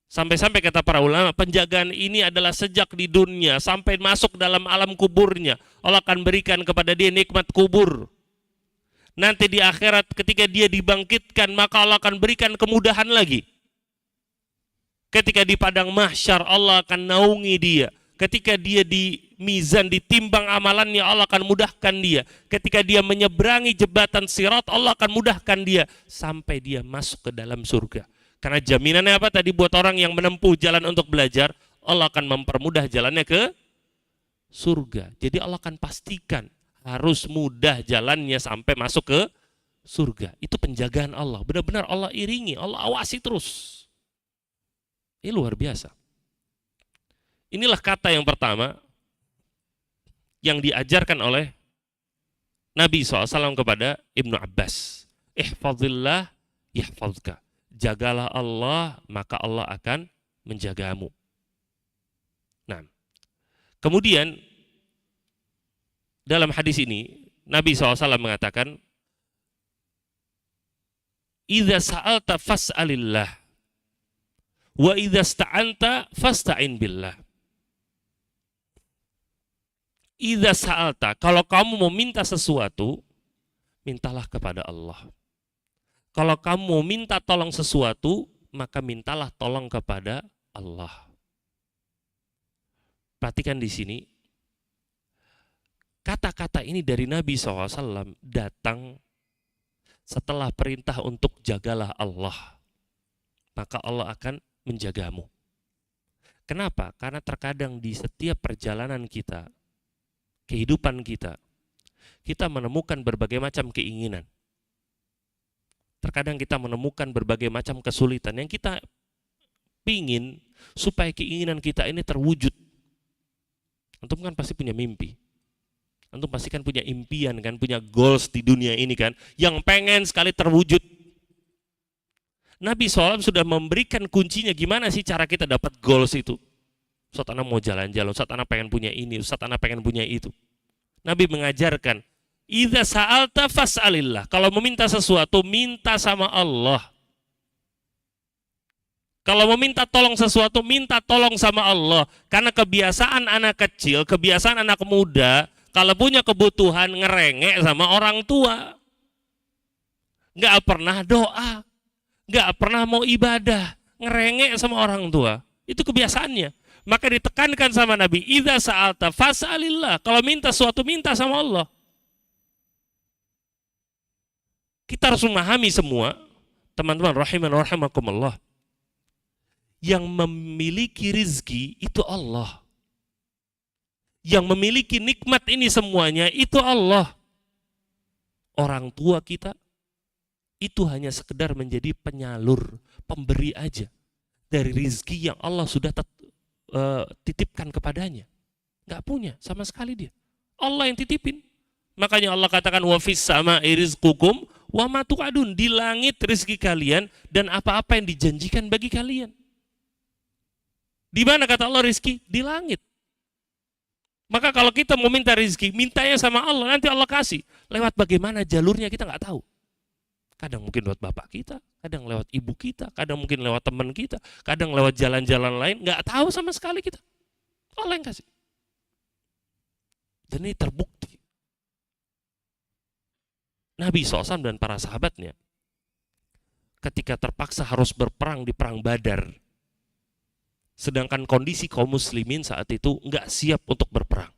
Sampai-sampai kata para ulama, penjagaan ini adalah sejak di dunia sampai masuk dalam alam kuburnya. Allah akan berikan kepada dia nikmat kubur. Nanti di akhirat ketika dia dibangkitkan, maka Allah akan berikan kemudahan lagi. Ketika di padang mahsyar, Allah akan naungi dia. Ketika dia di mizan, ditimbang amalannya, Allah akan mudahkan dia. Ketika dia menyeberangi jembatan sirat, Allah akan mudahkan dia sampai dia masuk ke dalam surga. Karena jaminannya apa tadi buat orang yang menempuh jalan untuk belajar, Allah akan mempermudah jalannya ke surga. Jadi Allah akan pastikan harus mudah jalannya sampai masuk ke surga. Itu penjagaan Allah. Benar-benar Allah iringi, Allah awasi terus. Ini luar biasa. Inilah kata yang pertama yang diajarkan oleh Nabi SAW kepada Ibnu Abbas. Ihfazillah yahfazka. Jagalah Allah, maka Allah akan menjagamu. Nah, kemudian dalam hadis ini Nabi SAW mengatakan, "Idza sa'alta fas'alillah, wa idza sta'anta fasta'in billah." Idza sa'alta, kalau kamu mau minta sesuatu, mintalah kepada Allah. Kalau kamu mau minta tolong sesuatu, maka mintalah tolong kepada Allah. Perhatikan di sini, kata-kata ini dari Nabi SAW datang setelah perintah untuk jagalah Allah. Maka Allah akan menjagamu. Kenapa? Karena terkadang di setiap perjalanan kita, kehidupan kita, kita menemukan berbagai macam keinginan. Terkadang kita menemukan berbagai macam kesulitan yang kita pingin supaya keinginan kita ini terwujud. Antum kan pasti punya mimpi. Antum pasti kan punya impian kan, punya goals di dunia ini kan, yang pengen sekali terwujud. Nabi SAW sudah memberikan kuncinya gimana sih cara kita dapat goals itu. Ustaz ana mau jalan-jalan, Ustaz ana pengen punya ini, Ustaz ana pengen punya itu. Nabi mengajarkan, idza sa'alta fas'alillah. Kalau meminta sesuatu, minta sama Allah. Kalau meminta tolong sesuatu, minta tolong sama Allah. Karena kebiasaan anak kecil, kebiasaan anak muda, kalau punya kebutuhan ngerengek sama orang tua. Nggak pernah doa, nggak pernah mau ibadah, ngerengek sama orang tua. Itu kebiasaannya. Maka ditekankan sama Nabi, idza sa'alta fas'alillah. Kalau minta sesuatu, minta sama Allah. Kita harus memahami semua, teman-teman rahiman wa rahimakumullah, yang memiliki rizki itu Allah. Yang memiliki nikmat ini semuanya itu Allah. Orang tua kita itu hanya sekedar menjadi penyalur, pemberi aja dari rizki yang Allah sudah titipkan kepadanya. Nggak punya sama sekali dia. Allah yang titipin. Makanya Allah katakan wa fis sama'i rizqukum wa ma tu'adun. Di langit rizki kalian dan apa-apa yang dijanjikan bagi kalian. Di mana kata Allah rizki? Di langit. Maka kalau kita mau minta rizki, mintanya sama Allah, nanti Allah kasih. Lewat bagaimana jalurnya kita nggak tahu. Kadang mungkin lewat bapak kita, kadang lewat ibu kita, kadang mungkin lewat teman kita, kadang lewat jalan-jalan lain, nggak tahu sama sekali kita. Allah yang kasih. Dan ini terbukti. Nabi SAW dan para sahabatnya ketika terpaksa harus berperang di perang Badar, sedangkan kondisi kaum muslimin saat itu nggak siap untuk berperang.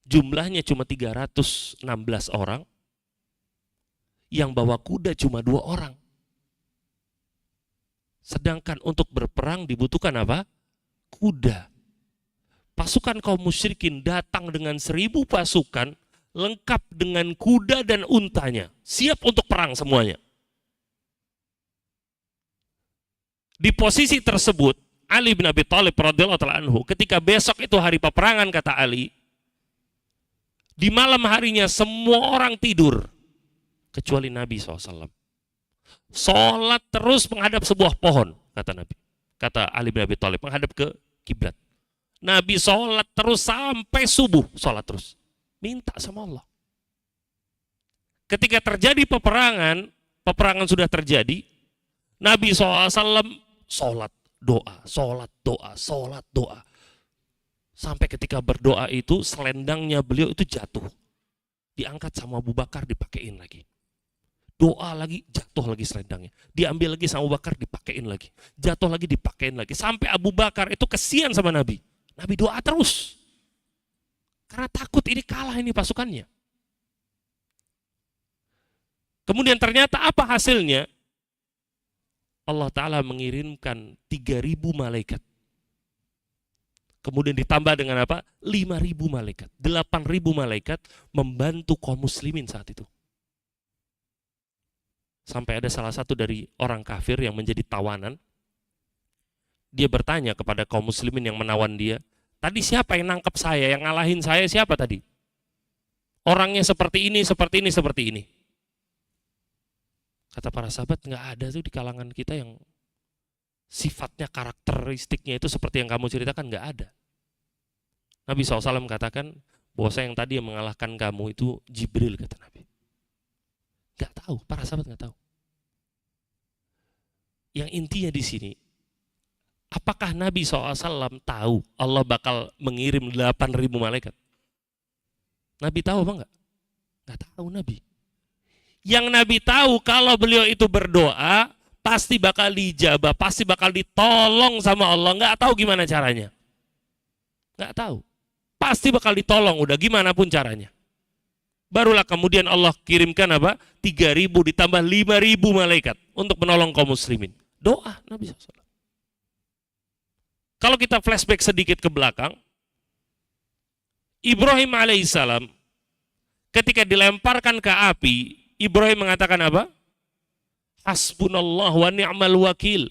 Jumlahnya cuma 316 orang, yang bawa kuda cuma 2 orang. Sedangkan untuk berperang dibutuhkan apa? Kuda. Pasukan kaum musyrikin datang dengan 1000 pasukan, lengkap dengan kuda dan untanya, siap untuk perang semuanya. Di posisi tersebut, Ali bin Abi Thalib radhiyallahu ta'ala anhu, ketika besok itu hari peperangan, kata Ali, di malam harinya semua orang tidur, kecuali Nabi SAW. Sholat terus menghadap sebuah pohon, kata Nabi. Kata Ali bin Abi Thalib, menghadap ke kiblat. Nabi sholat terus sampai subuh, sholat terus. Minta sama Allah. Ketika terjadi peperangan sudah terjadi, Nabi SAW sholat, doa, sholat, doa, sholat, doa. Sampai ketika berdoa itu, selendangnya beliau itu jatuh. Diangkat sama Abu Bakar, dipakein lagi. Doa lagi, jatuh lagi selendangnya. Diambil lagi sama Abu Bakar, dipakein lagi. Jatuh lagi, dipakein lagi. Sampai Abu Bakar itu kesian sama Nabi. Nabi doa terus. Karena takut ini kalah ini pasukannya. Kemudian ternyata apa hasilnya? Allah Ta'ala mengirimkan 3.000 malaikat. Kemudian ditambah dengan apa? 5.000 malaikat. 8.000 malaikat membantu kaum muslimin saat itu. Sampai ada salah satu dari orang kafir yang menjadi tawanan. Dia bertanya kepada kaum muslimin yang menawan dia, tadi siapa yang nangkep saya, yang ngalahin saya siapa tadi? Orangnya seperti ini, seperti ini, seperti ini. Kata para sahabat, nggak ada tuh di kalangan kita yang sifatnya, karakteristiknya itu seperti yang kamu ceritakan, nggak ada. Nabi SAW katakan, bahwa yang tadi yang mengalahkan kamu itu Jibril, kata Nabi. Nggak tahu, para sahabat nggak tahu. Yang intinya di sini, apakah Nabi SAW tahu Allah bakal mengirim 8.000 malaikat? Nabi tahu apa enggak? Nggak tahu Nabi. Yang Nabi tahu kalau beliau itu berdoa, pasti bakal dijabah, pasti bakal ditolong sama Allah. Nggak tahu gimana caranya. Nggak tahu. Pasti bakal ditolong, udah gimana pun caranya. Barulah kemudian Allah kirimkan apa? 3.000 ditambah 5.000 malaikat untuk menolong kaum muslimin. Doa Nabi SAW. Kalau kita flashback sedikit ke belakang, Ibrahim alaihissalam ketika dilemparkan ke api, Ibrahim mengatakan apa? Hasbunallah wa ni'mal wakil.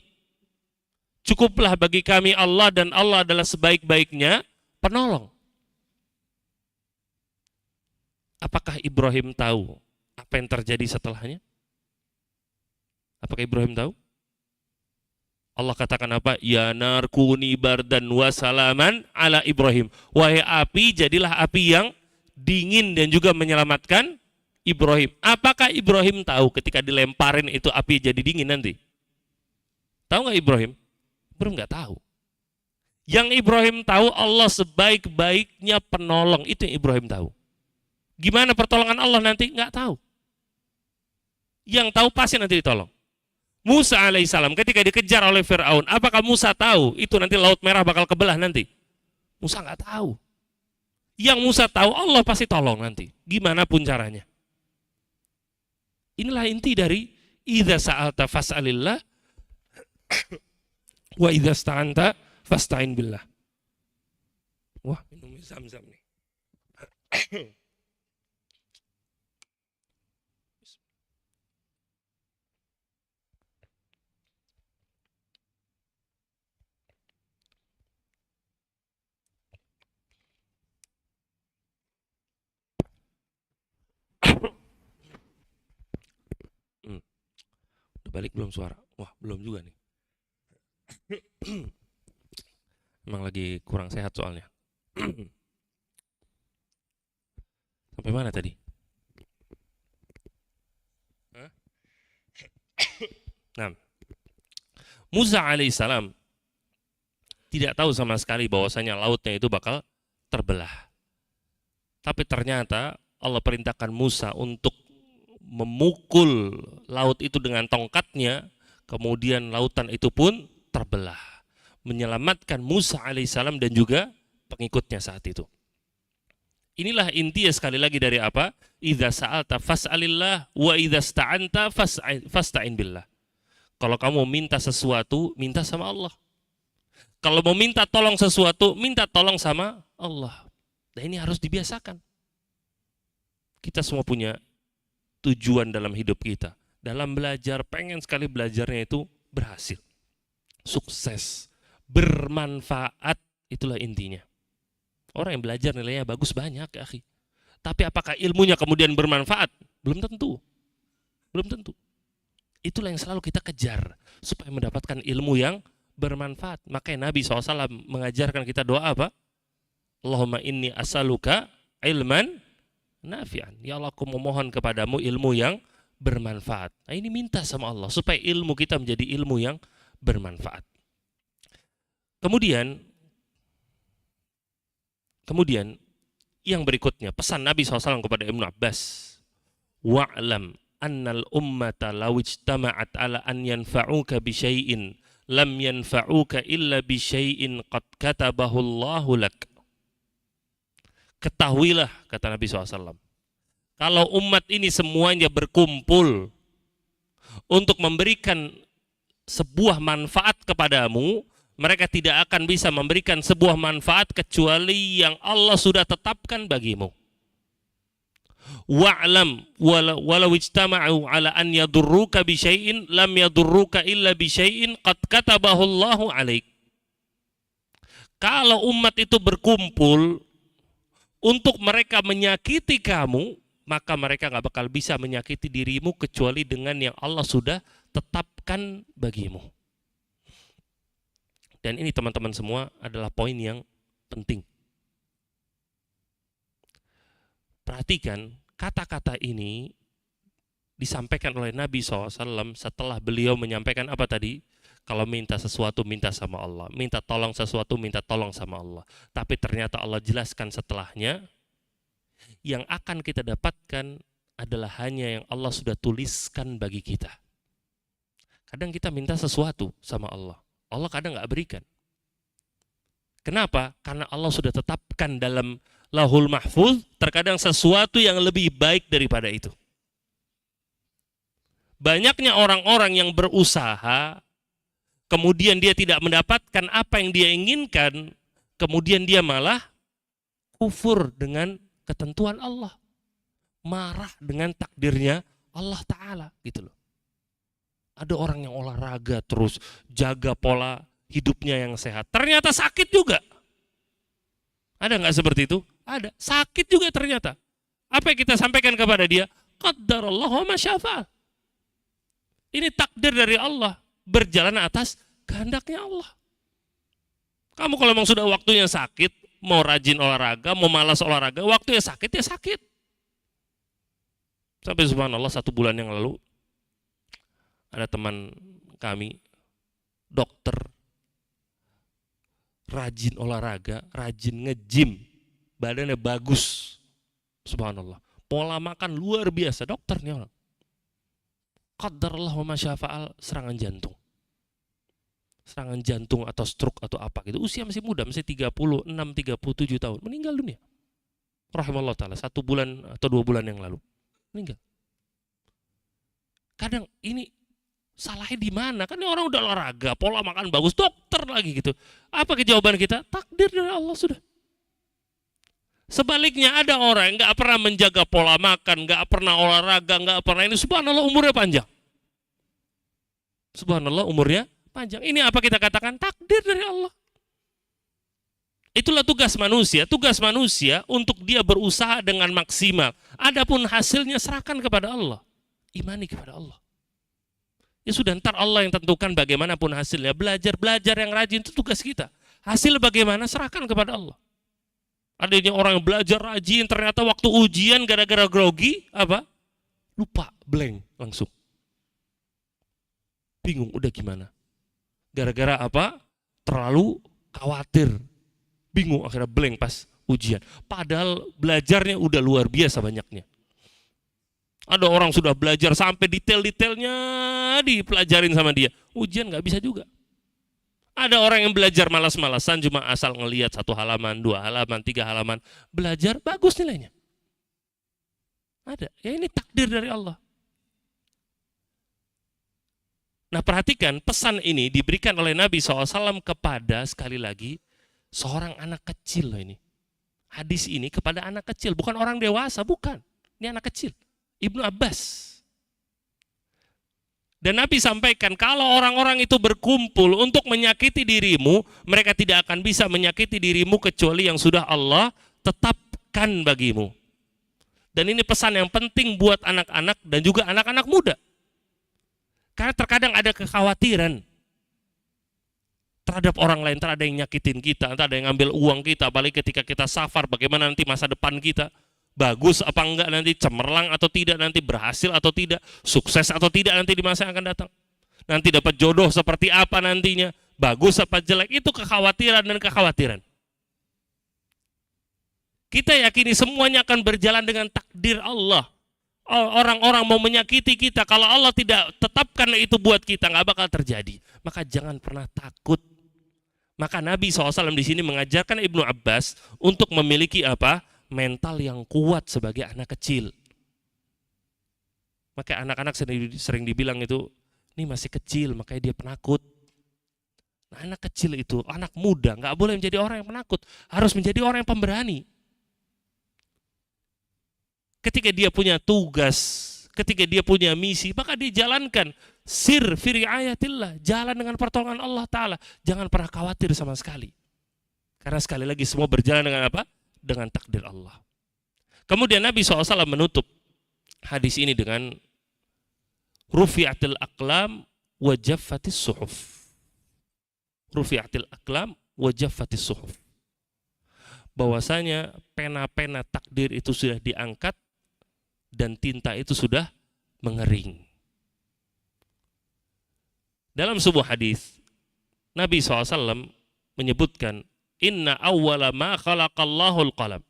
Cukuplah bagi kami Allah dan Allah adalah sebaik-baiknya penolong. Apakah Ibrahim tahu apa yang terjadi setelahnya? Apakah Ibrahim tahu? Allah katakan apa? Ya narkuni bardan wa salaman ala Ibrahim. Wahai api, jadilah api yang dingin dan juga menyelamatkan Ibrahim. Apakah Ibrahim tahu ketika dilemparin itu api jadi dingin nanti? Tahu nggak Ibrahim? Ibrahim nggak tahu. Yang Ibrahim tahu Allah sebaik-baiknya penolong. Itu yang Ibrahim tahu. Gimana pertolongan Allah nanti? Nggak tahu. Yang tahu pasti nanti ditolong. Musa alaihissalam ketika dikejar oleh Fir'aun, apakah Musa tahu itu nanti Laut Merah bakal kebelah nanti? Musa nggak tahu. Yang Musa tahu Allah pasti tolong nanti. Gimana pun caranya. Inilah inti dari idza sa'alta fas'alillah wa idza sta'anta fasta'in billah. Wah, minum zam-zam nih. Udah balik belum suara? Wah, belum juga nih. Emang lagi kurang sehat soalnya. Sampai mana tadi? Nah, Musa alaihissalam tidak tahu sama sekali bahwasanya lautnya itu bakal terbelah. Tapi ternyata Allah perintahkan Musa untuk memukul laut itu dengan tongkatnya, kemudian lautan itu pun terbelah, menyelamatkan Musa alaihissalam dan juga pengikutnya saat itu. Inilah intinya sekali lagi dari apa? Idza sa'alta fas'alillah wa idza sta'anta fasta'in billah. Kalau kamu minta sesuatu, minta sama Allah. Kalau mau minta tolong sesuatu, minta tolong sama Allah. Dan ini harus dibiasakan. Kita semua punya tujuan dalam hidup kita. Dalam belajar, pengen sekali belajarnya itu berhasil. Sukses. Bermanfaat. Itulah intinya. Orang yang belajar nilainya bagus banyak, ya akhi. Tapi apakah ilmunya kemudian bermanfaat? Belum tentu. Belum tentu. Itulah yang selalu kita kejar. Supaya mendapatkan ilmu yang bermanfaat. Makanya Nabi SAW mengajarkan kita doa apa? Allahumma inni as'aluka ilman nafi'an. Ya Allah, aku memohon kepadamu ilmu yang bermanfaat. Nah, ini minta sama Allah supaya ilmu kita menjadi ilmu yang bermanfaat. Kemudian yang berikutnya, pesan Nabi SAW kepada Ibnu Abbas. Wa'lam annal ummata law ijtama'at ala an yanfa'uka bi syai'in lam yanfa'uka illa bi syai'in qad katabahu Allahu lak. Ketahuilah, kata Nabi SAW, kalau umat ini semuanya berkumpul untuk memberikan sebuah manfaat kepadamu, mereka tidak akan bisa memberikan sebuah manfaat kecuali yang Allah sudah tetapkan bagimu. Wa'lam walau ijtama'u ala an yadurruka bi syai'in lam yadurruka illa bi syai'in qad katabahu Allahu 'alaik. Kalau umat itu berkumpul untuk mereka menyakiti kamu, maka mereka nggak bakal bisa menyakiti dirimu kecuali dengan yang Allah sudah tetapkan bagimu. Dan ini teman-teman semua adalah poin yang penting. Perhatikan, kata-kata ini disampaikan oleh Nabi SAW setelah beliau menyampaikan apa tadi? Kalau minta sesuatu, minta sama Allah. Minta tolong sesuatu, minta tolong sama Allah. Tapi ternyata Allah jelaskan setelahnya, yang akan kita dapatkan adalah hanya yang Allah sudah tuliskan bagi kita. Kadang kita minta sesuatu sama Allah. Allah kadang nggak berikan. Kenapa? Karena Allah sudah tetapkan dalam Lauhul Mahfuz terkadang sesuatu yang lebih baik daripada itu. Banyaknya orang-orang yang berusaha, kemudian dia tidak mendapatkan apa yang dia inginkan, kemudian dia malah kufur dengan ketentuan Allah, marah dengan takdirnya Allah Ta'ala gitu loh. Ada orang yang olahraga terus, jaga pola hidupnya yang sehat, ternyata sakit juga. Ada nggak seperti itu? Ada, sakit juga ternyata. Apa yang kita sampaikan kepada dia? Qaddarallahu ma syaa. Ini takdir dari Allah, berjalan atas kehendaknya Allah. Kamu kalau memang sudah waktunya sakit, mau rajin olahraga, mau malas olahraga, waktunya sakit ya sakit. Sampai subhanallah 1 bulan yang lalu, ada teman kami, dokter, rajin olahraga, rajin nge-gym, badannya bagus, subhanallah. Pola makan luar biasa, dokter nih orang. Qaddarallah wa ma syaa fa'al, serangan jantung. Serangan jantung atau stroke atau apa gitu. Usia masih muda, masih 36, 37 tahun. Meninggal dunia. Rahimallahu ta'ala, 1 bulan atau 2 bulan yang lalu. Meninggal. Kadang ini salahnya di mana? Kan ini orang udah olahraga, pola makan bagus, dokter lagi gitu. Apa jawaban kita? Takdir dari Allah sudah. Sebaliknya ada orang yang nggak pernah menjaga pola makan, nggak pernah olahraga, nggak pernah ini, subhanallah umurnya panjang. Subhanallah umurnya panjang. Ini apa kita katakan? Takdir dari Allah. Itulah tugas manusia. Tugas manusia untuk dia berusaha dengan maksimal. Adapun hasilnya serahkan kepada Allah. Imani kepada Allah. Ya sudah, ntar Allah yang tentukan bagaimanapun hasilnya. Belajar yang rajin itu tugas kita. Hasil bagaimana serahkan kepada Allah. Adanya orang yang belajar rajin, ternyata waktu ujian gara-gara grogi, apa? Lupa, blank langsung. Bingung, udah gimana? Gara-gara apa? Terlalu khawatir. Bingung, akhirnya blank pas ujian. Padahal belajarnya udah luar biasa banyaknya. Ada orang sudah belajar sampai detail-detailnya dipelajarin sama dia. Ujian nggak bisa juga. Ada orang yang belajar malas-malasan cuma asal ngelihat 1 halaman, 2 halaman, 3 halaman. Belajar bagus nilainya. Ada. Ya ini takdir dari Allah. Nah perhatikan pesan ini diberikan oleh Nabi SAW kepada, sekali lagi, seorang anak kecil loh ini. Hadis ini kepada anak kecil, bukan orang dewasa, bukan. Ini anak kecil. Ibnu Abbas. Dan Nabi sampaikan, kalau orang-orang itu berkumpul untuk menyakiti dirimu, mereka tidak akan bisa menyakiti dirimu kecuali yang sudah Allah tetapkan bagimu. Dan ini pesan yang penting buat anak-anak dan juga anak-anak muda. Karena terkadang ada kekhawatiran terhadap orang lain, entah ada yang nyakitin kita, entah ada yang ngambil uang kita, apalagi ketika kita safar, bagaimana nanti masa depan kita. Bagus apa enggak nanti, cemerlang atau tidak nanti, berhasil atau tidak, sukses atau tidak nanti di masa yang akan datang. Nanti dapat jodoh seperti apa nantinya, bagus apa jelek, itu kekhawatiran dan kekhawatiran. Kita yakini semuanya akan berjalan dengan takdir Allah. Orang-orang mau menyakiti kita, kalau Allah tidak tetapkan itu buat kita, nggak bakal terjadi. Maka jangan pernah takut. Maka Nabi SAW di sini mengajarkan Ibnu Abbas untuk memiliki apa? Mental yang kuat sebagai anak kecil. Maka anak-anak sering dibilang itu, ini masih kecil, makanya dia penakut. Nah, anak kecil itu, anak muda, nggak boleh menjadi orang yang penakut, harus menjadi orang yang pemberani. Ketika dia punya tugas, ketika dia punya misi, maka dia jalankan. Sir fi riayatillah, jalan dengan pertolongan Allah Ta'ala. Jangan pernah khawatir sama sekali. Karena sekali lagi semua berjalan dengan apa? Dengan takdir Allah. Kemudian Nabi SAW menutup hadis ini dengan rufi'atil aqlam wa jaffatis suhuf. Rufi'atil aqlam wa jaffatis suhuf. Bahwasanya pena-pena takdir itu sudah diangkat dan tinta itu sudah mengering. Dalam sebuah hadis Nabi SAW menyebutkan, inna awwala ma khalaqallahu al-qalam.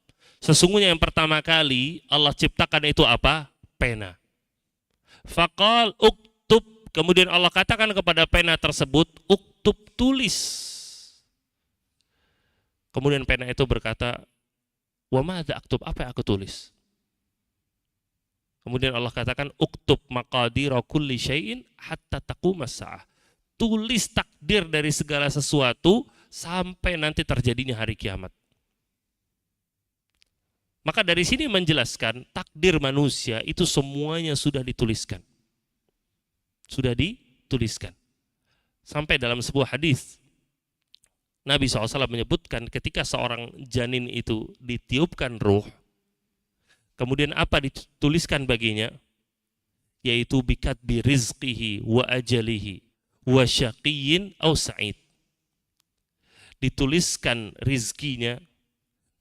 Sesungguhnya yang pertama kali Allah ciptakan itu apa? Pena. Faqal uktub. Kemudian Allah katakan kepada pena tersebut, uktub, tulis. Kemudian pena itu berkata, wa madza aktub, apa yang aku tulis? Kemudian Allah katakan, uktub maqadira kulli syai'in hatta taqumas sa'ah. Tulis takdir dari segala sesuatu sampai nanti terjadinya hari kiamat. Maka dari sini menjelaskan takdir manusia itu semuanya sudah dituliskan. Sudah dituliskan. Sampai dalam sebuah hadis Nabi SAW menyebutkan ketika seorang janin itu ditiupkan ruh, kemudian apa dituliskan baginya? Yaitu bikatbi rizqihi wa ajalihi wa syaqiyyin aw sa'id. Dituliskan rizkinya,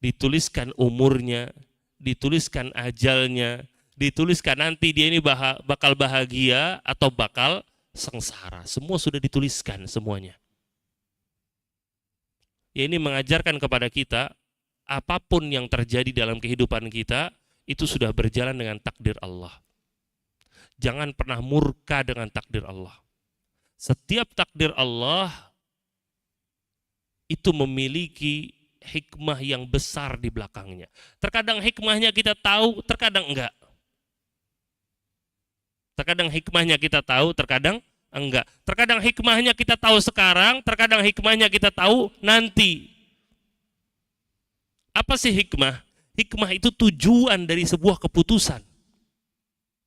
dituliskan umurnya, dituliskan ajalnya, dituliskan nanti dia ini bakal bahagia atau bakal sengsara. Semua sudah dituliskan semuanya. Ya, ini mengajarkan kepada kita apapun yang terjadi dalam kehidupan kita itu sudah berjalan dengan takdir Allah. Jangan pernah murka dengan takdir Allah. Setiap takdir Allah itu memiliki hikmah yang besar di belakangnya. Terkadang hikmahnya kita tahu, terkadang enggak. Terkadang hikmahnya kita tahu, terkadang enggak. Terkadang hikmahnya kita tahu sekarang, terkadang hikmahnya kita tahu nanti. Apa sih hikmah? Hikmah itu tujuan dari sebuah keputusan.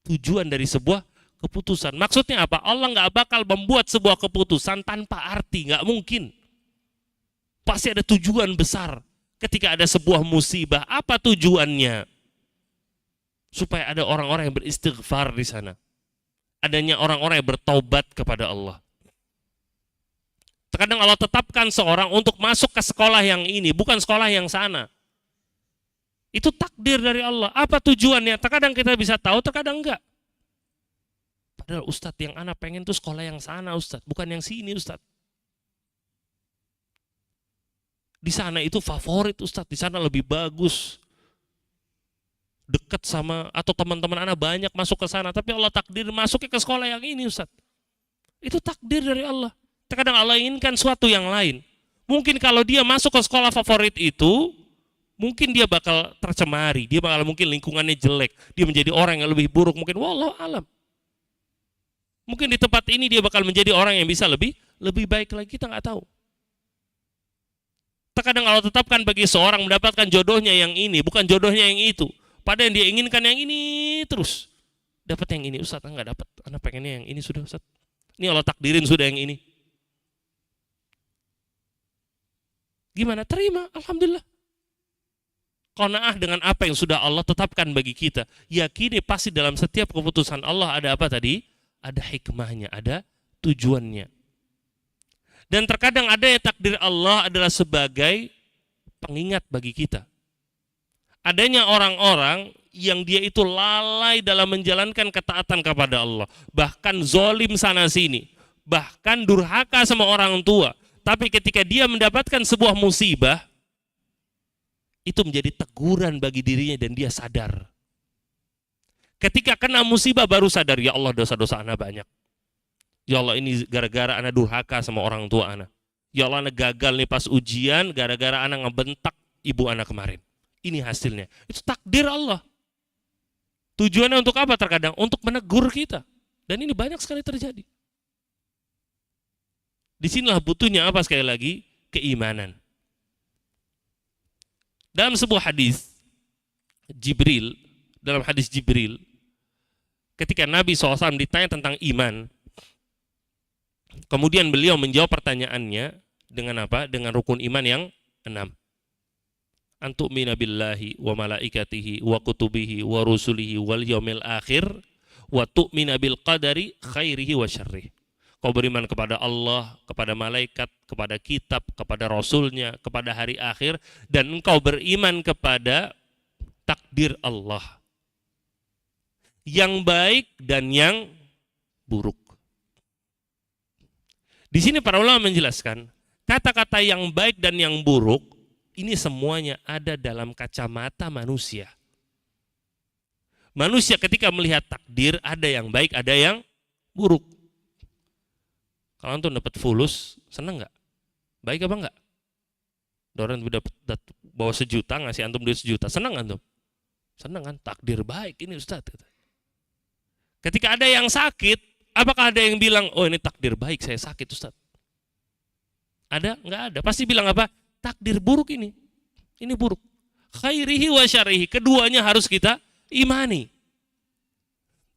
Tujuan dari sebuah keputusan. Maksudnya apa? Allah nggak bakal membuat sebuah keputusan tanpa arti, nggak mungkin. Pasti ada tujuan besar. Ketika ada sebuah musibah, apa tujuannya? Supaya ada orang-orang yang beristighfar di sana. Adanya orang-orang yang bertaubat kepada Allah. Terkadang Allah tetapkan seorang untuk masuk ke sekolah yang ini, bukan sekolah yang sana. Itu takdir dari Allah. Apa tujuannya? Terkadang kita bisa tahu, terkadang enggak. Padahal Ustadz, yang anak pengen tuh sekolah yang sana Ustadz, bukan yang sini Ustadz. Di sana itu favorit Ustadz, di sana lebih bagus. Dekat sama, atau teman-teman anak banyak masuk ke sana, tapi Allah takdir masuknya ke sekolah yang ini Ustadz. Itu takdir dari Allah. Terkadang Allah inginkan suatu yang lain. Mungkin kalau dia masuk ke sekolah favorit itu, mungkin dia bakal tercemari, dia bakal mungkin lingkungannya jelek, dia menjadi orang yang lebih buruk, mungkin wallahu alam. Mungkin di tempat ini dia bakal menjadi orang yang bisa lebih baik lagi, kita nggak tahu. Terkadang Allah tetapkan bagi seorang mendapatkan jodohnya yang ini, bukan jodohnya yang itu. Padahal yang dia inginkan yang ini terus. Dapat yang ini, Ustaz, enggak dapat. Anak pengennya yang ini sudah, Ustaz. Ini Allah takdirin sudah yang ini. Gimana? Terima, alhamdulillah. Qanaah dengan apa yang sudah Allah tetapkan bagi kita. Yakini pasti dalam setiap keputusan Allah ada apa tadi? Ada hikmahnya, ada tujuannya. Dan terkadang ada yang takdir Allah adalah sebagai pengingat bagi kita. Adanya orang-orang yang dia itu lalai dalam menjalankan ketaatan kepada Allah. Bahkan zolim sana sini. Bahkan durhaka sama orang tua. Tapi ketika dia mendapatkan sebuah musibah, itu menjadi teguran bagi dirinya dan dia sadar. Ketika kena musibah baru sadar, ya Allah dosa-dosa anak banyak. Ya Allah ini gara-gara anak durhaka sama orang tua anak. Ya Allah anak gagal nih pas ujian gara-gara anak ngebentak ibu anak kemarin. Ini hasilnya. Itu takdir Allah. Tujuannya untuk apa terkadang? Untuk menegur kita. Dan ini banyak sekali terjadi. Disinilah butuhnya apa sekali lagi? Keimanan. Dalam sebuah hadis Jibril, dalam hadis Jibril, ketika Nabi SAW ditanya tentang iman, kemudian beliau menjawab pertanyaannya dengan apa? Dengan rukun iman yang 6. Antu'mina billahi wa malaikatihi wa kutubihi wa rusulihi wal yaumil akhir wa tu'mina bil qadari khairihi wa syarrih. Kau beriman kepada Allah, kepada malaikat, kepada kitab, kepada rasulnya, kepada hari akhir, dan engkau beriman kepada takdir Allah yang baik dan yang buruk. Di sini para ulama menjelaskan kata-kata yang baik dan yang buruk ini semuanya ada dalam kacamata manusia. Manusia ketika melihat takdir ada yang baik, ada yang buruk. Kalau antum dapat fulus, seneng nggak? Baik apa enggak? Orang dapat bawa 1 juta, ngasih antum duit 1 juta, seneng antum? Seneng kan? Takdir baik ini Ustaz. Ketika ada yang sakit, apakah ada yang bilang, oh ini takdir baik saya sakit Ustaz? Ada? Nggak ada. Pasti bilang apa? Takdir buruk ini buruk. khairihi wa syarrihi. Keduanya harus kita imani.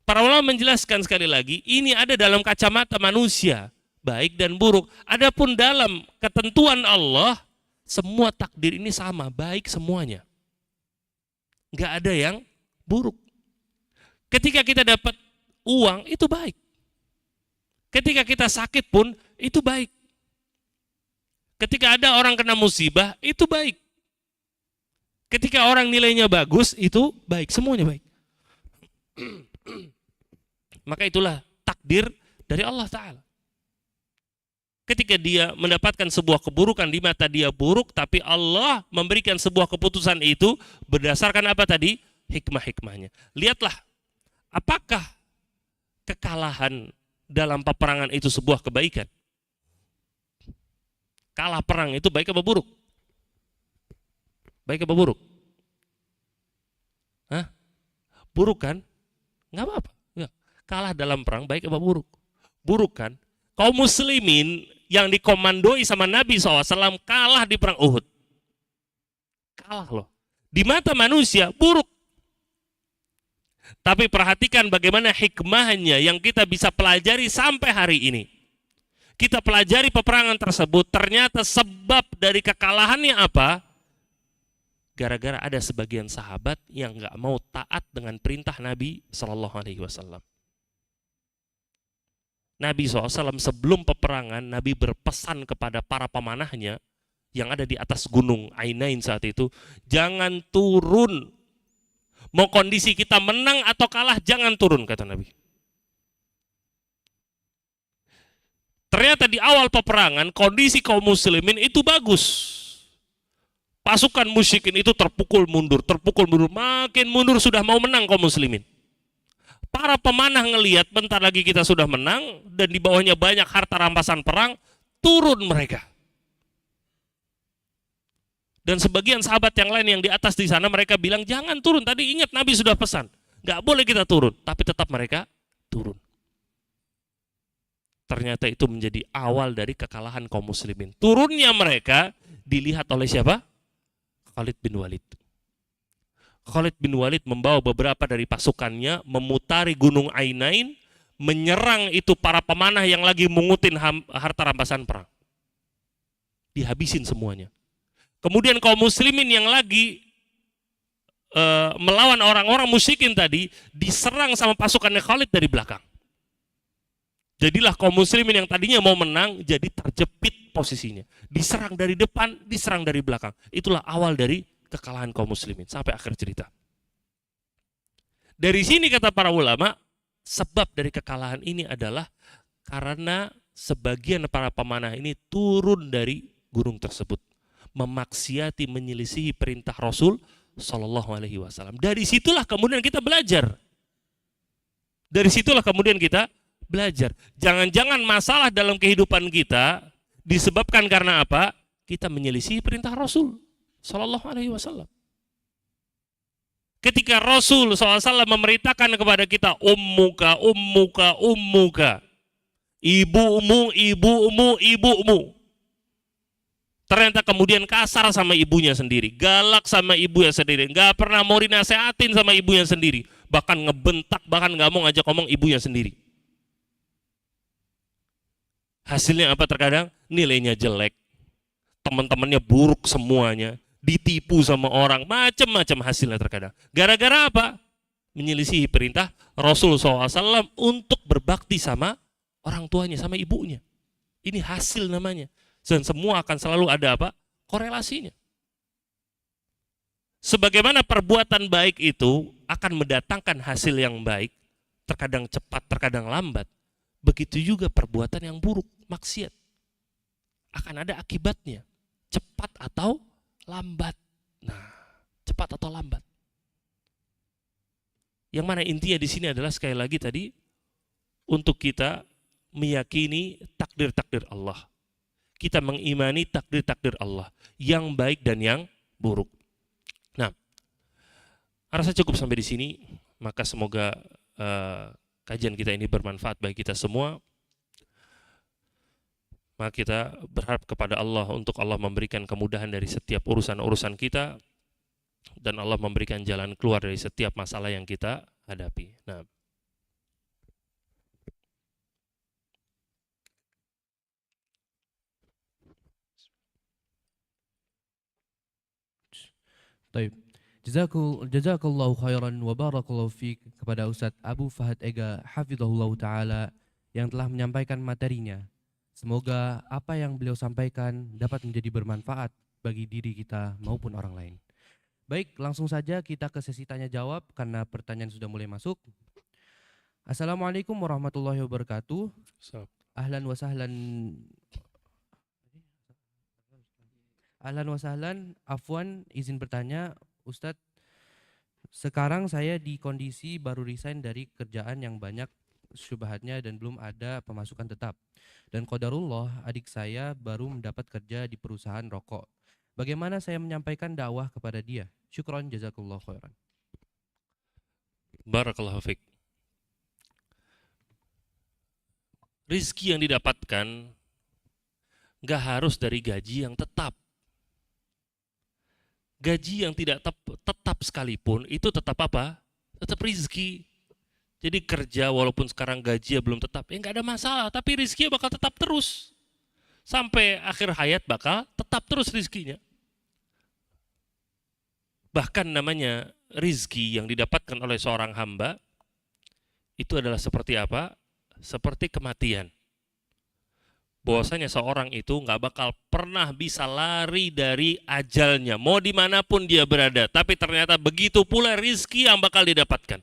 Para ulama menjelaskan sekali lagi, ini ada dalam kacamata manusia, baik dan buruk. Adapun dalam ketentuan Allah, semua takdir ini sama, baik semuanya. Nggak ada yang buruk. Ketika kita dapat uang, itu baik. Ketika kita sakit pun, itu baik. Ketika ada orang kena musibah, itu baik. Ketika orang nilainya bagus, itu baik, semuanya baik. Maka itulah takdir dari Allah Ta'ala. Ketika dia mendapatkan sebuah keburukan di mata dia buruk, tapi Allah memberikan sebuah keputusan itu berdasarkan apa tadi? Hikmah-hikmahnya. Lihatlah, apakah kekalahan dalam peperangan itu sebuah kebaikan? Kalah perang itu baik apa buruk? Baik apa buruk? Hah? Buruk kan? Nggak apa-apa. Ya. Kalah dalam perang baik apa buruk? Buruk kan? Kaum muslimin yang dikomandoi sama Nabi SAW kalah di perang Uhud. Kalah loh. Di mata manusia buruk. Tapi perhatikan bagaimana hikmahnya yang kita bisa pelajari sampai hari ini. Kita pelajari peperangan tersebut, ternyata sebab dari kekalahannya apa? Gara-gara ada sebagian sahabat yang nggak mau taat dengan perintah Nabi SAW. Nabi SAW sebelum peperangan, Nabi berpesan kepada para pemanahnya yang ada di atas gunung Ainain saat itu, jangan turun. Mau kondisi kita menang atau kalah, jangan turun, kata Nabi. Ternyata di awal peperangan, kondisi kaum muslimin itu bagus. Pasukan musyrikin itu terpukul mundur, makin mundur sudah mau menang kaum muslimin. Para pemanah ngelihat bentar lagi kita sudah menang dan di bawahnya banyak harta rampasan perang, turun mereka. Dan sebagian sahabat yang lain yang di atas di sana mereka bilang jangan turun, tadi ingat Nabi sudah pesan, nggak boleh kita turun, tapi tetap mereka turun. Ternyata itu menjadi awal dari kekalahan kaum muslimin. Turunnya mereka dilihat oleh siapa? Khalid bin Walid. Khalid bin Walid membawa beberapa dari pasukannya memutari gunung Ainain, menyerang itu para pemanah yang lagi mengutin harta rampasan perang. Dihabisin semuanya. Kemudian kaum muslimin yang lagi melawan orang-orang musyrikin tadi diserang sama pasukannya Khalid dari belakang. Jadilah kaum muslimin yang tadinya mau menang jadi terjepit posisinya. Diserang dari depan, diserang dari belakang. Itulah awal dari kekalahan kaum muslimin sampai akhir cerita. Dari sini kata para ulama, sebab dari kekalahan ini adalah karena sebagian para pemanah ini turun dari gunung tersebut, memaksiati, menyelisihi perintah Rasul Shallallahu Alaihi Wasallam. Dari situlah kemudian kita belajar. Dari situlah kemudian kita belajar. Jangan-jangan masalah dalam kehidupan kita disebabkan karena apa? Kita menyelisih perintah Rasul Sallallahu Alaihi Wasallam. Ketika Rasul SAW memerintahkan kepada kita ummuka, ummuka, ummuka, ibumu, ibumu, ibumu. Ternyata kemudian kasar sama ibunya sendiri, galak sama ibunya sendiri, nggak pernah mau dinasehatin sama ibunya sendiri, bahkan ngebentak, bahkan nggak mau ngajak ngomong ibunya sendiri. Hasilnya apa terkadang? Nilainya jelek, teman-temannya buruk semuanya, ditipu sama orang, macam-macam hasilnya terkadang. Gara-gara apa? Menyelisihi perintah Rasul SAW untuk berbakti sama orang tuanya, sama ibunya. Ini hasil namanya. Dan semua akan selalu ada apa? Korelasinya. Sebagaimana perbuatan baik itu akan mendatangkan hasil yang baik, terkadang cepat, terkadang lambat. Begitu juga perbuatan yang buruk, maksiat. Akan ada akibatnya, cepat atau lambat. Nah, cepat atau lambat. Yang mana intinya di sini adalah sekali lagi tadi, untuk kita meyakini takdir-takdir Allah. Kita mengimani takdir-takdir Allah, yang baik dan yang buruk. Nah, rasa cukup sampai di sini, maka semoga kajian kita ini bermanfaat bagi kita semua. Maka kita berharap kepada Allah untuk Allah memberikan kemudahan dari setiap urusan-urusan kita. dan Allah memberikan jalan keluar dari setiap masalah yang kita hadapi. Nah, Taib. Jazakallahu khairan wa barakallahu fiik kepada Ustadz Abu Fahad Ega hafizahullah taala yang telah menyampaikan materinya. Semoga apa yang beliau sampaikan dapat menjadi bermanfaat bagi diri kita maupun orang lain. Baik, langsung saja kita ke sesi tanya jawab karena pertanyaan sudah mulai masuk. Assalamualaikum warahmatullahi wabarakatuh. Ahlan wa sahlan. Ahlan wa sahlan, afwan izin bertanya, Ustadz, sekarang saya di kondisi baru resign dari kerjaan yang banyak syubhatnya dan belum ada pemasukan tetap. Dan qadarullah adik saya baru mendapat kerja di perusahaan rokok. Bagaimana saya menyampaikan dakwah kepada dia? Syukron jazakallahu khairan. barakallahu fiik. Rizki yang didapatkan nggak harus dari gaji yang tetap. Gaji yang tidak tetap sekalipun itu tetap apa? Tetap rizki. Jadi kerja walaupun sekarang gajinya belum tetap, ya nggak ada masalah. Tapi rizkinya bakal tetap terus. Sampai akhir hayat bakal tetap terus rizkinya. Bahkan namanya rizki yang didapatkan oleh seorang hamba, itu adalah seperti apa? Seperti kematian. Bahwasanya seorang itu nggak bakal pernah bisa lari dari ajalnya, mau dimanapun dia berada. Tapi ternyata begitu pula rizki yang bakal didapatkan.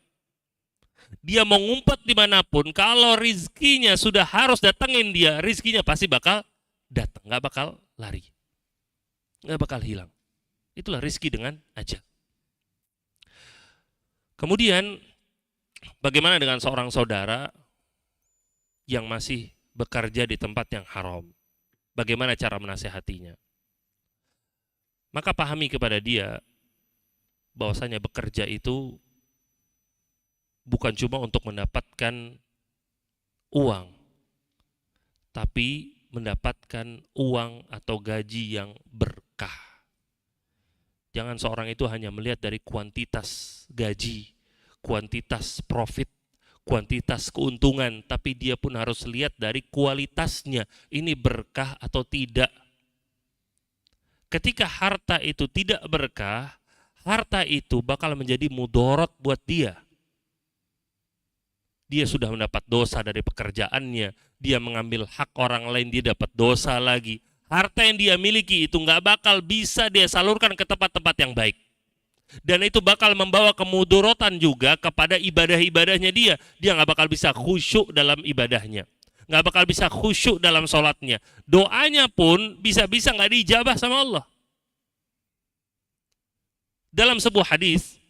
Dia mau ngumpet dimanapun, kalau rizkinya sudah harus datengin dia, rizkinya pasti bakal datang, nggak bakal lari, nggak bakal hilang. Itulah rizki dengan ajal. Kemudian bagaimana dengan seorang saudara yang masih bekerja di tempat yang haram? Bagaimana cara menasehatinya? Maka pahami kepada dia bahwasanya bekerja itu bukan cuma untuk mendapatkan uang, tapi mendapatkan uang atau gaji yang berkah. Jangan seorang itu hanya melihat dari kuantitas gaji, kuantitas profit, kuantitas keuntungan, tapi dia pun harus lihat dari kualitasnya. Ini berkah atau tidak. Ketika harta itu tidak berkah, harta itu bakal menjadi mudarat buat dia. Dia sudah mendapat dosa dari pekerjaannya, dia mengambil hak orang lain, dia dapat dosa lagi. Harta yang dia miliki itu nggak bakal bisa dia salurkan ke tempat-tempat yang baik. Dan itu bakal membawa kemudorotan juga kepada ibadah-ibadahnya dia. Dia nggak bakal bisa khusyuk dalam ibadahnya. Nggak bakal bisa khusyuk dalam sholatnya. Doanya pun bisa-bisa nggak diijabah sama Allah. Dalam sebuah hadis,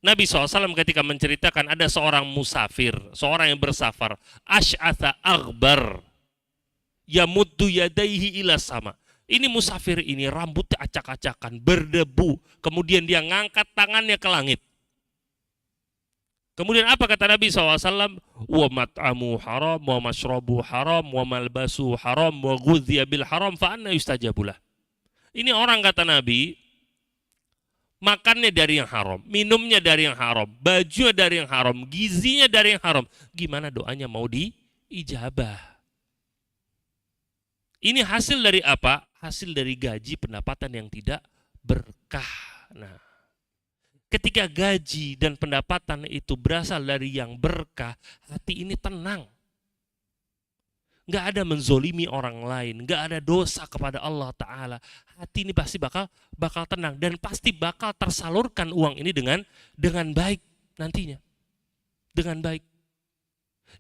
Nabi SAW ketika menceritakan ada seorang musafir, seorang yang bersafar, asy'atha aghbar, yamuddu yadaihi ila sama. Ini musafir ini rambutnya acak-acakan, berdebu, kemudian dia ngangkat tangannya ke langit. Kemudian apa kata Nabi SAW? Wa mat'amu haram, wa mashrabu haram, wa malbasu haram, wa ghudhiya bil haram, fa anna yustajabulah. Ini orang kata Nabi, makannya dari yang haram, minumnya dari yang haram, bajunya dari yang haram, gizinya dari yang haram. Gimana doanya mau diijabah? Ini hasil dari apa? Hasil dari gaji pendapatan yang tidak berkah. Nah, ketika gaji dan pendapatan itu berasal dari yang berkah, hati ini tenang. Nggak ada menzolimi orang lain, nggak ada dosa kepada Allah Ta'ala. Hati ini pasti bakal tenang dan pasti bakal tersalurkan uang ini dengan baik nantinya. Dengan baik.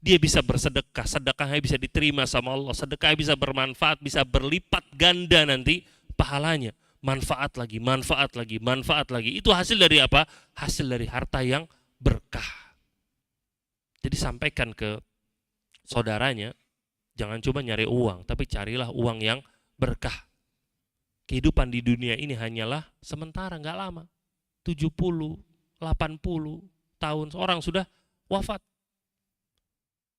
Dia bisa bersedekah, sedekahnya bisa diterima sama Allah, sedekahnya bisa bermanfaat, bisa berlipat ganda nanti pahalanya. Manfaat lagi, manfaat lagi, manfaat lagi. Itu hasil dari apa? Hasil dari harta yang berkah. Jadi sampaikan ke saudaranya, jangan cuma nyari uang, tapi carilah uang yang berkah. Kehidupan di dunia ini hanyalah sementara, nggak lama. 70, 80 tahun seorang sudah wafat.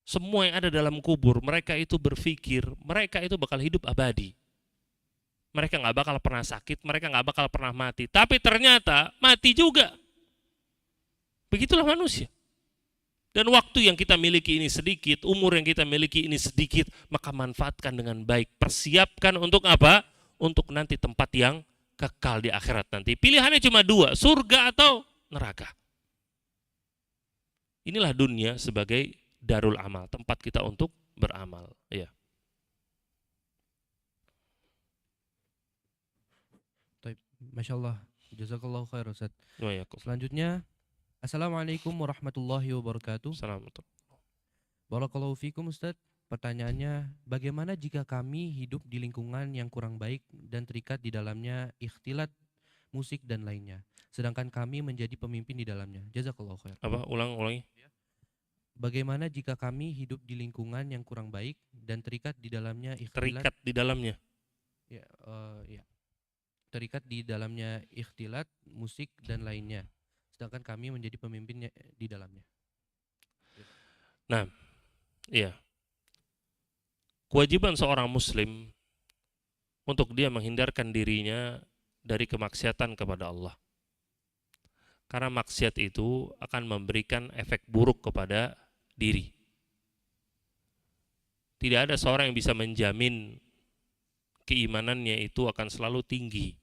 Semua yang ada dalam kubur, mereka itu berpikir, mereka itu bakal hidup abadi. mereka nggak bakal pernah sakit, mereka nggak bakal pernah mati. Tapi ternyata mati juga. Begitulah manusia. Dan waktu yang kita miliki ini sedikit, umur yang kita miliki ini sedikit, maka manfaatkan dengan baik. Persiapkan untuk apa? Untuk nanti tempat yang kekal di akhirat nanti. Pilihannya cuma dua, surga atau neraka. Inilah dunia sebagai darul amal, tempat kita untuk beramal. Ya. Masya Allah, jazakallahu khair Ustaz. Waalaikumsalam. Selanjutnya, Assalamualaikum warahmatullahi wabarakatuh. Barakallahu fikum Ustaz. Pertanyaannya, bagaimana jika kami hidup di lingkungan yang kurang baik dan terikat di dalamnya ikhtilat, musik dan lainnya, sedangkan kami menjadi pemimpin di dalamnya? Jazakallahu khair. Apa? Ulangi. Bagaimana jika kami hidup di lingkungan yang kurang baik dan terikat di dalamnya ikhtilat? Terikat di dalamnya. Ya, terikat di dalamnya ikhtilat, musik dan lainnya, sedangkan kami menjadi pemimpinnya di dalamnya. Nah, iya. Kewajiban seorang muslim untuk dia menghindarkan dirinya dari kemaksiatan kepada Allah. Karena maksiat itu akan memberikan efek buruk kepada diri. Tidak ada seorang yang bisa menjamin keimanannya itu akan selalu tinggi.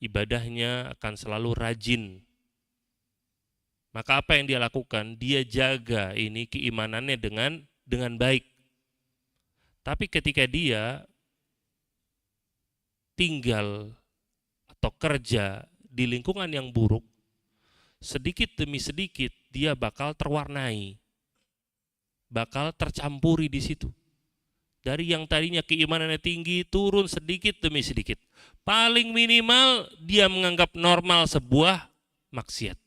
Ibadahnya akan selalu rajin. Maka apa yang dia lakukan? Dia jaga ini keimanannya dengan baik. Tapi ketika dia tinggal atau kerja di lingkungan yang buruk, sedikit demi sedikit dia bakal terwarnai, bakal tercampuri di situ. Dari yang tadinya keimanannya tinggi, turun sedikit demi sedikit. Paling minimal dia menganggap normal sebuah maksiat.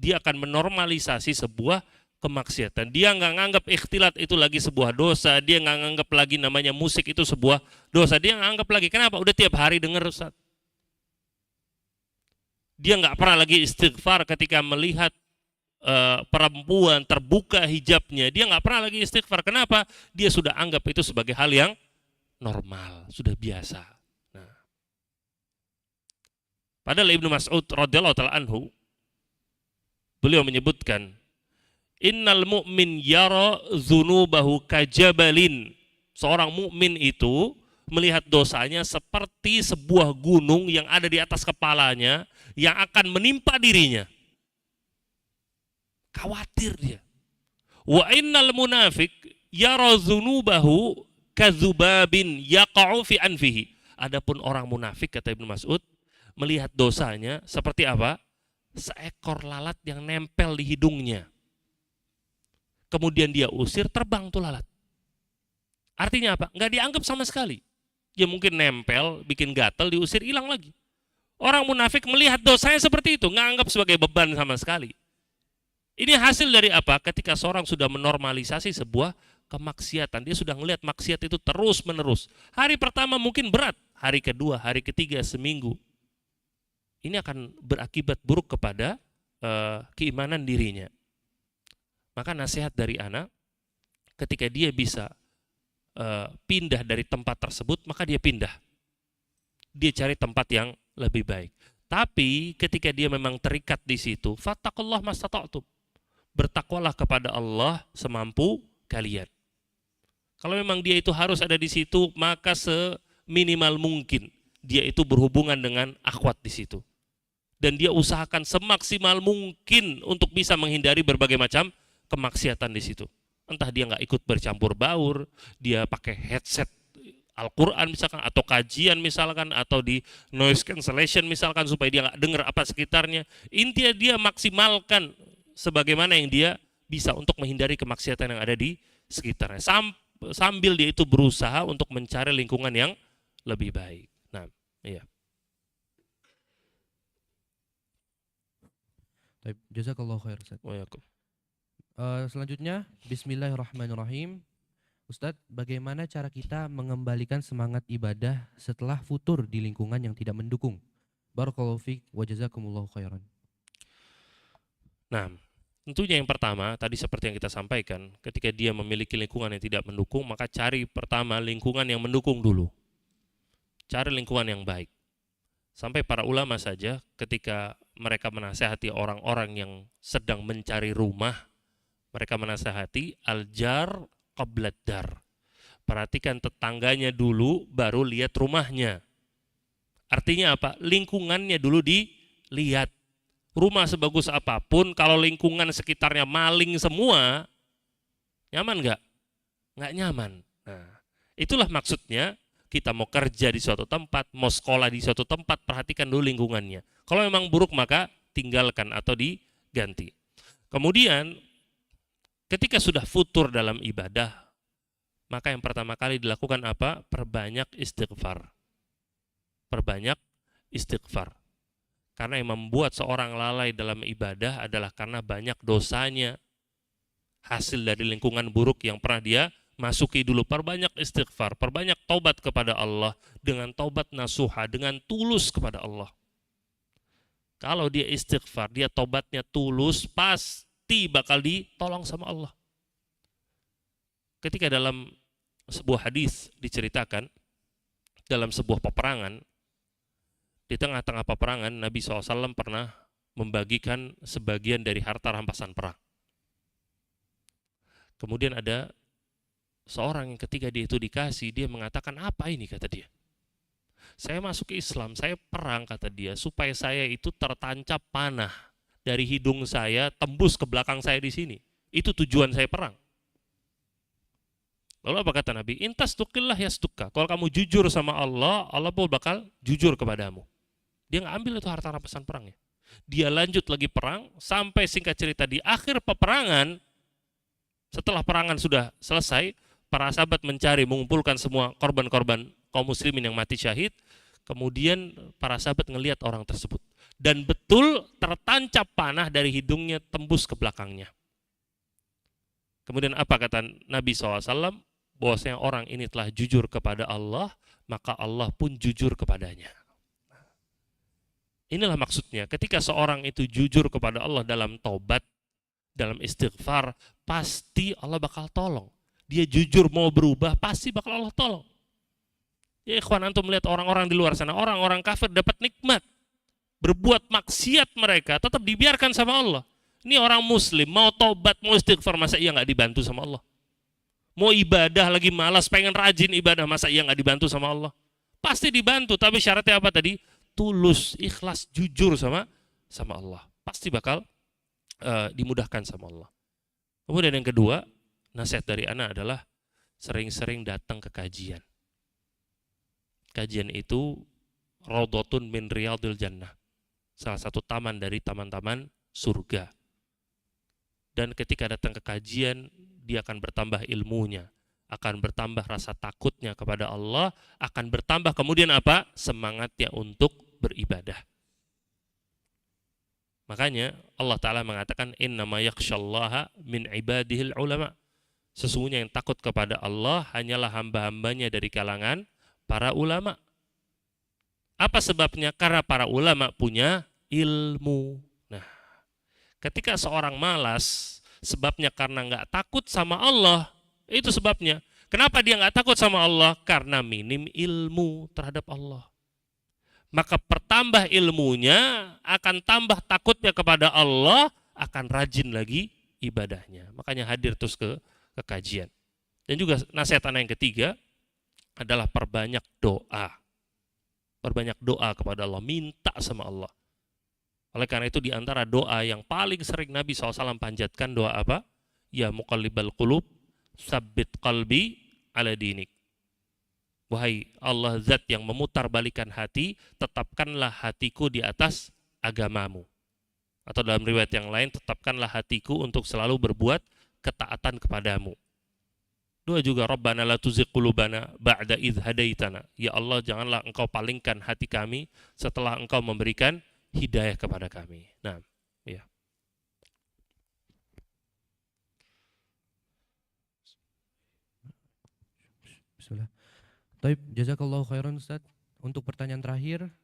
Dia akan menormalisasi sebuah kemaksiatan. Dia nggak nganggap ikhtilat itu lagi sebuah dosa. Dia nggak nganggap lagi namanya musik itu sebuah dosa. Dia nggak anggap lagi. Kenapa? Udah tiap hari dengar Ustaz. Dia nggak pernah lagi istighfar ketika melihat perempuan terbuka hijabnya. Dia nggak pernah lagi istighfar. Kenapa? Dia sudah anggap itu sebagai hal yang normal, sudah biasa. Nah. Padahal Ibnu Mas'ud radhiyallahu ta'ala anhu, beliau menyebutkan, innal mu'min yara dzunubahu kajabalin. Seorang mukmin itu melihat dosanya seperti sebuah gunung yang ada di atas kepalanya yang akan menimpa dirinya. Khawatir dia. Wa innal munafik yara dzunubahu kadzubabin yaqa'u fi anfihi. Adapun orang munafik, kata Ibnu Mas'ud, melihat dosanya seperti apa? Seekor lalat yang nempel di hidungnya. Kemudian dia usir, terbang tuh lalat. Artinya apa? Nggak dianggap sama sekali. Dia mungkin nempel, bikin gatal, diusir, hilang lagi. Orang munafik melihat dosanya seperti itu, nggak anggap sebagai beban sama sekali. Ini hasil dari apa? Ketika seorang sudah menormalisasi sebuah kemaksiatan, dia sudah melihat maksiat itu terus menerus. Hari pertama mungkin berat, hari kedua, hari ketiga, seminggu. Ini akan berakibat buruk kepada keimanan dirinya. Maka nasihat dari anak, ketika dia bisa pindah dari tempat tersebut, maka dia pindah. Dia cari tempat yang lebih baik. Tapi ketika dia memang terikat di situ, fattaqullah mastata'tum. Bertakwalah kepada Allah semampu kalian. Kalau memang dia itu harus ada di situ, maka seminimal mungkin dia itu berhubungan dengan akhwat di situ. Dan dia usahakan semaksimal mungkin untuk bisa menghindari berbagai macam kemaksiatan di situ. Entah dia nggak ikut bercampur baur, dia pakai headset Al-Quran misalkan, atau kajian misalkan, atau di noise cancellation misalkan, supaya dia nggak dengar apa sekitarnya. Intinya dia maksimalkan sebagaimana yang dia bisa untuk menghindari kemaksiatan yang ada di sekitarnya. Sambil dia itu berusaha untuk mencari lingkungan yang lebih baik. Nah, iya. Jazakallahu khair Ustaz. Selanjutnya, bismillahirrahmanirrahim. Ustadz, bagaimana cara kita mengembalikan semangat ibadah setelah futur di lingkungan yang tidak mendukung? Barakallahu fiik wa jazakumullahu khairan. Nah, tentunya yang pertama, tadi seperti yang kita sampaikan, ketika dia memiliki lingkungan yang tidak mendukung, maka cari pertama lingkungan yang mendukung dulu. Cari lingkungan yang baik. Sampai para ulama saja ketika mereka menasihati orang-orang yang sedang mencari rumah, mereka menasihati al-jar qablad dar. Perhatikan tetangganya dulu, baru lihat rumahnya. Artinya apa? Lingkungannya dulu dilihat. Rumah sebagus apapun, kalau lingkungan sekitarnya maling semua, nyaman nggak? Nggak nyaman. Nah, itulah maksudnya kita mau kerja di suatu tempat, mau sekolah di suatu tempat, perhatikan dulu lingkungannya. Kalau memang buruk maka tinggalkan atau diganti. Kemudian ketika sudah futur dalam ibadah, maka yang pertama kali dilakukan apa? Perbanyak istighfar. Perbanyak istighfar. Karena yang membuat seorang lalai dalam ibadah adalah karena banyak dosanya. Hasil dari lingkungan buruk yang pernah dia masuki dulu. Perbanyak istighfar, perbanyak taubat kepada Allah dengan taubat nasuha, dengan tulus kepada Allah. Kalau dia istighfar, dia taubatnya tulus, pasti bakal ditolong sama Allah. Ketika dalam sebuah hadis diceritakan, dalam sebuah peperangan, di tengah-tengah peperangan, Nabi SAW pernah membagikan sebagian dari harta rampasan perang. Kemudian ada seorang yang ketika dia itu dikasih, dia mengatakan, apa ini, kata dia. Saya masuk ke Islam, saya perang, kata dia, supaya saya itu tertancap panah dari hidung saya, tembus ke belakang saya di sini. Itu tujuan saya perang. Lalu apa kata Nabi? Intas tukillah yastukka. Kalau kamu jujur sama Allah, Allah pun bakal jujur kepadamu. Dia nggak ambil itu harta rampasan perangnya. Dia lanjut lagi perang, sampai singkat cerita di akhir peperangan, setelah perangan sudah selesai, para sahabat mencari, mengumpulkan semua korban-korban kaum muslimin yang mati syahid. Kemudian para sahabat ngelihat orang tersebut. Dan betul tertancap panah dari hidungnya tembus ke belakangnya. Kemudian apa kata Nabi SAW? Bahwasanya orang ini telah jujur kepada Allah, maka Allah pun jujur kepadanya. Inilah maksudnya, ketika seorang itu jujur kepada Allah dalam taubat, dalam istighfar, pasti Allah bakal tolong. Dia jujur mau berubah, pasti bakal Allah tolong. Ya ikhwan, antum melihat orang-orang di luar sana, orang-orang kafir dapat nikmat. Berbuat maksiat mereka, tetap dibiarkan sama Allah. Ini orang muslim, mau taubat, mau istighfar, masa ia nggak dibantu sama Allah? Mau ibadah lagi malas, pengen rajin ibadah, masa ia nggak dibantu sama Allah? Pasti dibantu, tapi syaratnya apa tadi? Tulus, ikhlas, jujur sama Allah. Pasti bakal dimudahkan sama Allah. Kemudian yang kedua, nasihat dari anak adalah sering-sering datang ke kajian. Kajian itu raudhatun min riyadil jannah. Salah satu taman dari taman-taman surga. Dan ketika datang ke kajian, dia akan bertambah ilmunya, akan bertambah rasa takutnya kepada Allah, akan bertambah kemudian apa? Semangatnya untuk beribadah. Makanya Allah Ta'ala mengatakan innama yakhsyallaha min ibadihil ulama. Sesungguhnya yang takut kepada Allah hanyalah hamba-hambanya dari kalangan para ulama. Apa sebabnya? Karena para ulama punya ilmu. Nah, ketika seorang malas, sebabnya karena nggak takut sama Allah. Itu sebabnya. Kenapa dia nggak takut sama Allah? Karena minim ilmu terhadap Allah. Maka pertambah ilmunya, akan tambah takutnya kepada Allah, akan rajin lagi ibadahnya. Makanya hadir terus ke kajian. Dan juga nasihat anak yang ketiga adalah perbanyak doa. Perbanyak doa kepada Allah, minta sama Allah. Oleh karena itu di antara doa yang paling sering Nabi SAW panjatkan doa apa? Ya muqallibal qulub, sabbit qalbi ala dinik. Wahai Allah, zat yang memutar balikan hati, tetapkanlah hatiku di atas agamamu. Atau dalam riwayat yang lain, tetapkanlah hatiku untuk selalu berbuat ketaatan kepadamu. Doa juga, Rabbana la tuzigh qulubana ba'da idh hadaitana. Ya Allah, janganlah engkau palingkan hati kami setelah engkau memberikan hidayah kepada kami. Nah, ya. Bismillah. Taib, jazakallahu khairan Ustaz. Untuk pertanyaan terakhir,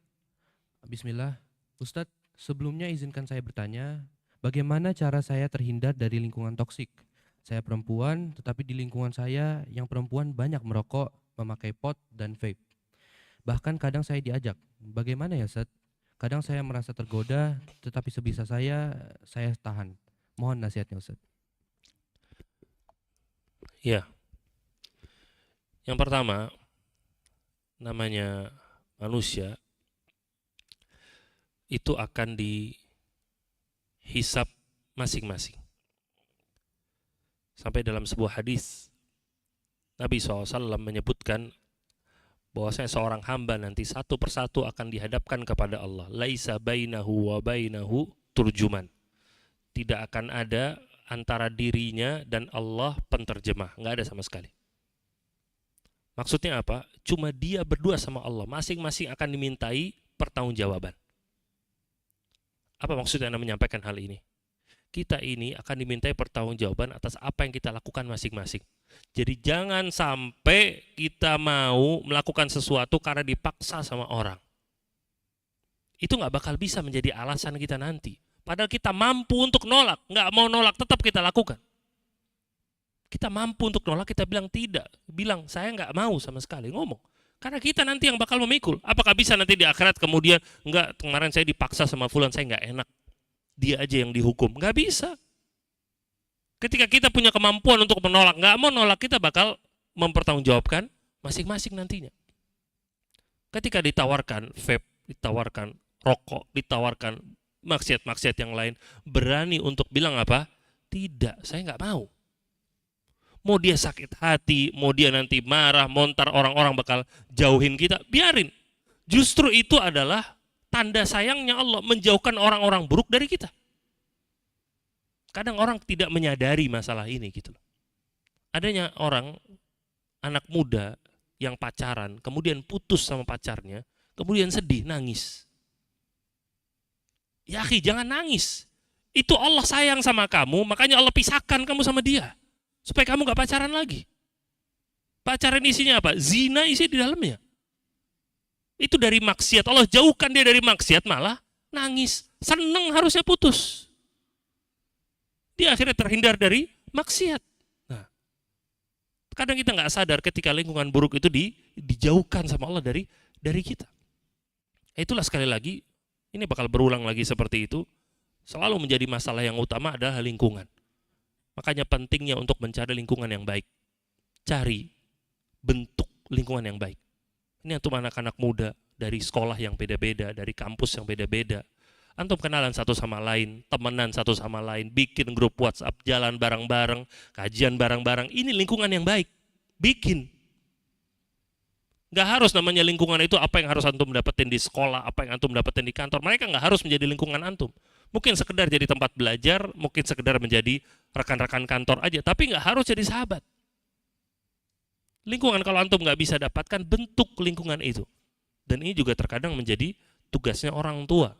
bismillah. Ustaz, sebelumnya izinkan saya bertanya, bagaimana cara saya terhindar dari lingkungan toksik? Saya perempuan, tetapi di lingkungan saya yang perempuan banyak merokok, memakai pot dan vape. Bahkan kadang saya diajak. Bagaimana ya Ustaz? Kadang saya merasa tergoda, tetapi sebisa saya tahan. Mohon nasihatnya Ustaz. Ya, yang pertama, namanya manusia itu akan dihisap masing-masing. Sampai dalam sebuah hadis Nabi SAW menyebutkan bahwasanya seorang hamba nanti satu persatu akan dihadapkan kepada Allah. Laisa bainahu wa bainahu turjuman. Tidak akan ada antara dirinya dan Allah penterjemah. Nggak ada sama sekali. Maksudnya apa? Cuma dia berdua sama Allah. Masing-masing akan dimintai pertanggungjawaban. Apa maksudnya Anda menyampaikan hal ini? Kita ini akan dimintai pertanggungjawaban atas apa yang kita lakukan masing-masing. Jadi jangan sampai kita mau melakukan sesuatu karena dipaksa sama orang. Itu nggak bakal bisa menjadi alasan kita nanti. Padahal kita mampu untuk nolak, nggak mau nolak tetap kita lakukan. Kita mampu untuk nolak, kita bilang tidak, bilang saya nggak mau sama sekali, ngomong. Karena kita nanti yang bakal memikul. Apakah bisa nanti di akhirat kemudian nggak, kemarin saya dipaksa sama fulan, saya nggak enak, dia aja yang dihukum? Nggak bisa. Ketika kita punya kemampuan untuk menolak, nggak mau nolak, kita bakal mempertanggungjawabkan masing-masing nantinya. Ketika ditawarkan vape, ditawarkan rokok, ditawarkan maksiat-maksiat yang lain, berani untuk bilang apa? Tidak, saya nggak mau. Mau dia sakit hati, mau dia nanti marah, montar, orang-orang bakal jauhin kita, biarin. Justru itu adalah tanda sayangnya Allah menjauhkan orang-orang buruk dari kita. Kadang orang tidak menyadari masalah ini gitu loh. Adanya orang, anak muda yang pacaran, kemudian putus sama pacarnya, kemudian sedih, nangis. Ya akhi, jangan nangis. Itu Allah sayang sama kamu, makanya Allah pisahkan kamu sama dia. Supaya kamu gak pacaran lagi. Pacaran isinya apa? Zina isi di dalamnya. Itu dari maksiat. Allah jauhkan dia dari maksiat, malah nangis. Seneng harusnya putus. Dia akhirnya terhindar dari maksiat. Nah, kadang kita gak sadar ketika lingkungan buruk itu dijauhkan sama Allah dari kita. Itulah sekali lagi, ini bakal berulang lagi seperti itu. Selalu menjadi masalah yang utama adalah lingkungan. Makanya pentingnya untuk mencari lingkungan yang baik. Cari bentuk lingkungan yang baik. Ini untuk anak-anak muda dari sekolah yang beda-beda, dari kampus yang beda-beda. Antum kenalan satu sama lain, temenan satu sama lain, bikin grup WhatsApp, jalan bareng-bareng, kajian bareng-bareng. Ini lingkungan yang baik. Bikin. Gak harus namanya lingkungan itu apa yang harus antum dapetin di sekolah, apa yang antum dapetin di kantor. Mereka gak harus menjadi lingkungan antum. Mungkin sekedar jadi tempat belajar, mungkin sekedar menjadi rekan-rekan kantor aja, tapi gak harus jadi sahabat. Lingkungan kalau antum gak bisa dapatkan, bentuk lingkungan itu. Dan ini juga terkadang menjadi tugasnya orang tua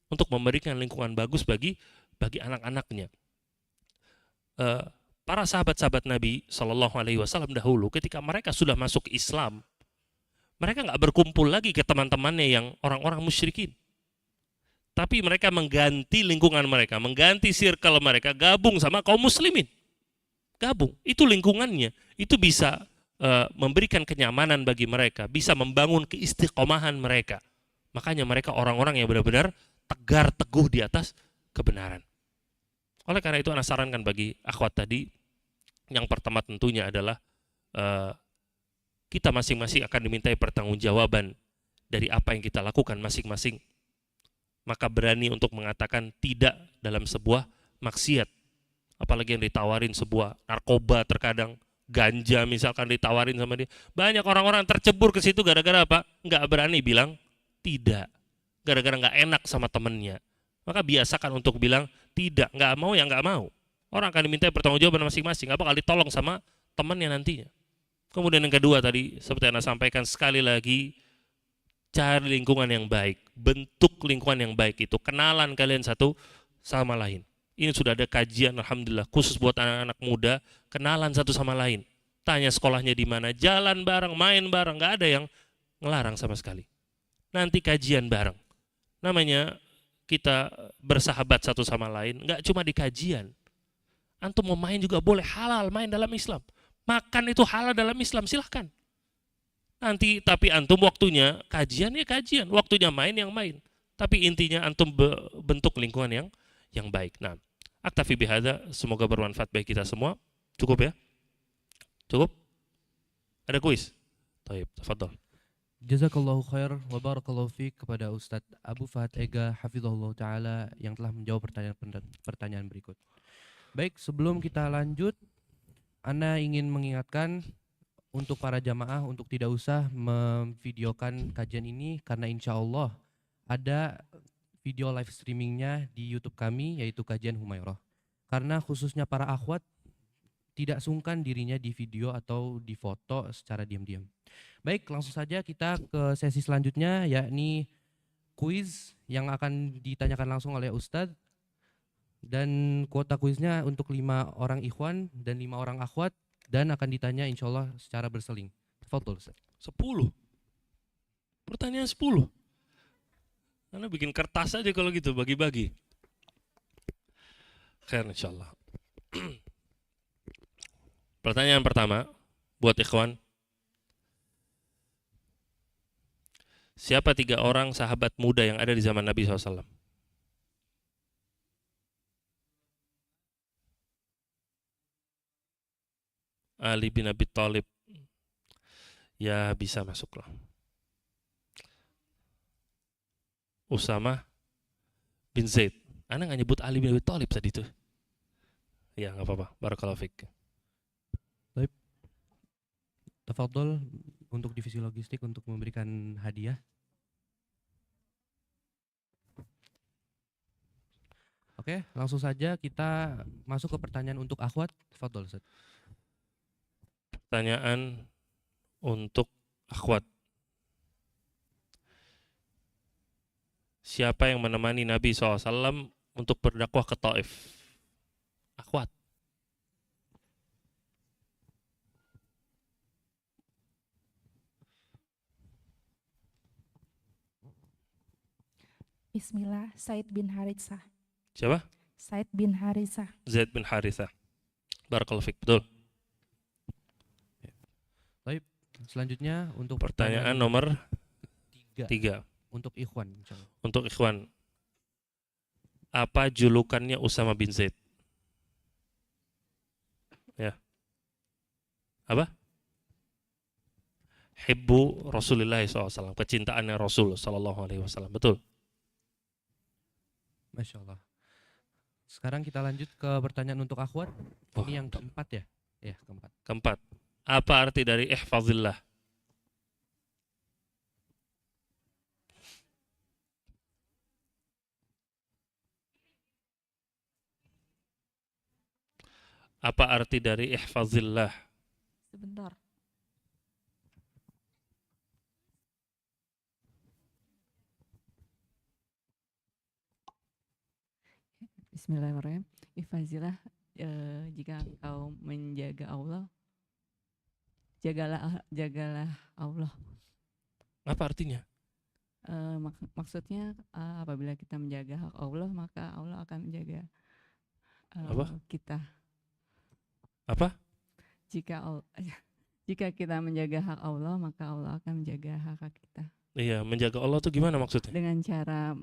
untuk memberikan lingkungan bagus bagi anak-anaknya. Para sahabat-sahabat Nabi SAW dahulu, ketika mereka sudah masuk Islam, mereka nggak berkumpul lagi ke teman-temannya yang orang-orang musyrikin. Tapi mereka mengganti lingkungan mereka, mengganti circle mereka, gabung sama kaum muslimin. Gabung, itu lingkungannya. Itu bisa memberikan kenyamanan bagi mereka, bisa membangun keistiqomahan mereka. Makanya mereka orang-orang yang benar-benar tegar teguh di atas kebenaran. Oleh karena itu, ana sarankan bagi akhwat tadi, yang pertama tentunya adalah kita masing-masing akan dimintai pertanggungjawaban dari apa yang kita lakukan masing-masing. Maka berani untuk mengatakan tidak dalam sebuah maksiat. Apalagi yang ditawarin sebuah narkoba, terkadang ganja misalkan ditawarin sama dia. Banyak orang-orang tercebur ke situ gara-gara apa? Nggak berani bilang tidak. Gara-gara nggak enak sama temennya. Maka biasakan untuk bilang tidak, nggak mau ya nggak mau. Orang akan dimintai pertanggungjawaban masing-masing. Apa kali ditolong sama temannya nantinya. Kemudian yang kedua tadi, seperti yang Anda sampaikan sekali lagi, cari lingkungan yang baik, bentuk lingkungan yang baik itu, kenalan kalian satu sama lain. Ini sudah ada kajian, alhamdulillah, khusus buat anak-anak muda, kenalan satu sama lain. Tanya sekolahnya di mana, jalan bareng, main bareng, nggak ada yang ngelarang sama sekali. Nanti kajian bareng. Namanya kita bersahabat satu sama lain, nggak cuma di kajian. Antum mau main juga boleh, halal main dalam Islam. Makan itu halal dalam Islam, silahkan. Nanti tapi antum waktunya kajian ya kajian, waktunya main yang main. Tapi intinya antum bentuk lingkungan yang baik. Nah, aktafi bihadza, semoga bermanfaat bagi kita semua. Cukup ya? Cukup? Ada kuis? Baik, tafadhol. Jazakallahu khair wa barakallahu fiik kepada Ustadz Abu Fahad Ega hafizahullah taala yang telah menjawab pertanyaan berikut. Baik, sebelum kita lanjut, Ana ingin mengingatkan untuk para jamaah untuk tidak usah memvideokan kajian ini karena insya Allah ada video live streamingnya di YouTube kami yaitu kajian Humairah. Karena khususnya para akhwat tidak sungkan dirinya di video atau di foto secara diam-diam. Baik, langsung saja kita ke sesi selanjutnya yakni kuis yang akan ditanyakan langsung oleh Ustadz. Dan kuota kuisnya untuk 5 orang ikhwan dan 5 orang akhwat dan akan ditanya insya Allah secara berseling. Tafadhol Ustaz. 10. Pertanyaan 10. Karena bikin kertas aja kalau gitu, bagi-bagi. Khair insyaallah. Pertanyaan pertama buat ikhwan. Siapa 3 orang sahabat muda yang ada di zaman Nabi SAW? Ali bin Abi Thalib. Ya bisa masuk lah. Usama bin Zaid. Anda nggak nyebut Ali bin Abi Thalib tadi tuh. Ya nggak apa-apa. Barakallahu fiik. Baik. Tafadhol untuk divisi logistik untuk memberikan hadiah. Oke, langsung saja kita masuk ke pertanyaan untuk akhwat. Tafadhol Ustaz. Pertanyaan untuk akhwat. Siapa yang menemani Nabi SAW untuk berdakwah ke Taif? Akhwat. Bismillah, Said bin Haritsah. Siapa? Said bin Haritsah. Zaid bin Harithah. Barakallahu fiik. Betul. Baik, selanjutnya untuk Pertanyaan nomor 3 3 untuk ikhwan insyaallah. untuk ikhwan. Apa julukannya Usama bin Zaid? Ya. Apa? Hibbu Rasulullah SAW. Kecintaannya Rasul SAW. Betul. Masya Allah. Sekarang kita lanjut ke pertanyaan untuk akhwat. Ini yang keempat ya? Ya, keempat. Keempat. Apa arti dari ihfazillah? Apa arti dari ihfazillah? Sebentar. Bismillahirrahmanirrahim. Ihfazilah, jika engkau menjaga Allah, jagalah Allah. Apa artinya? Maksudnya apabila kita menjaga hak Allah, maka Allah akan menjaga kita. Apa? Jika kita menjaga hak Allah, maka Allah akan menjaga hak kita. Iya, menjaga Allah itu gimana maksudnya? Dengan cara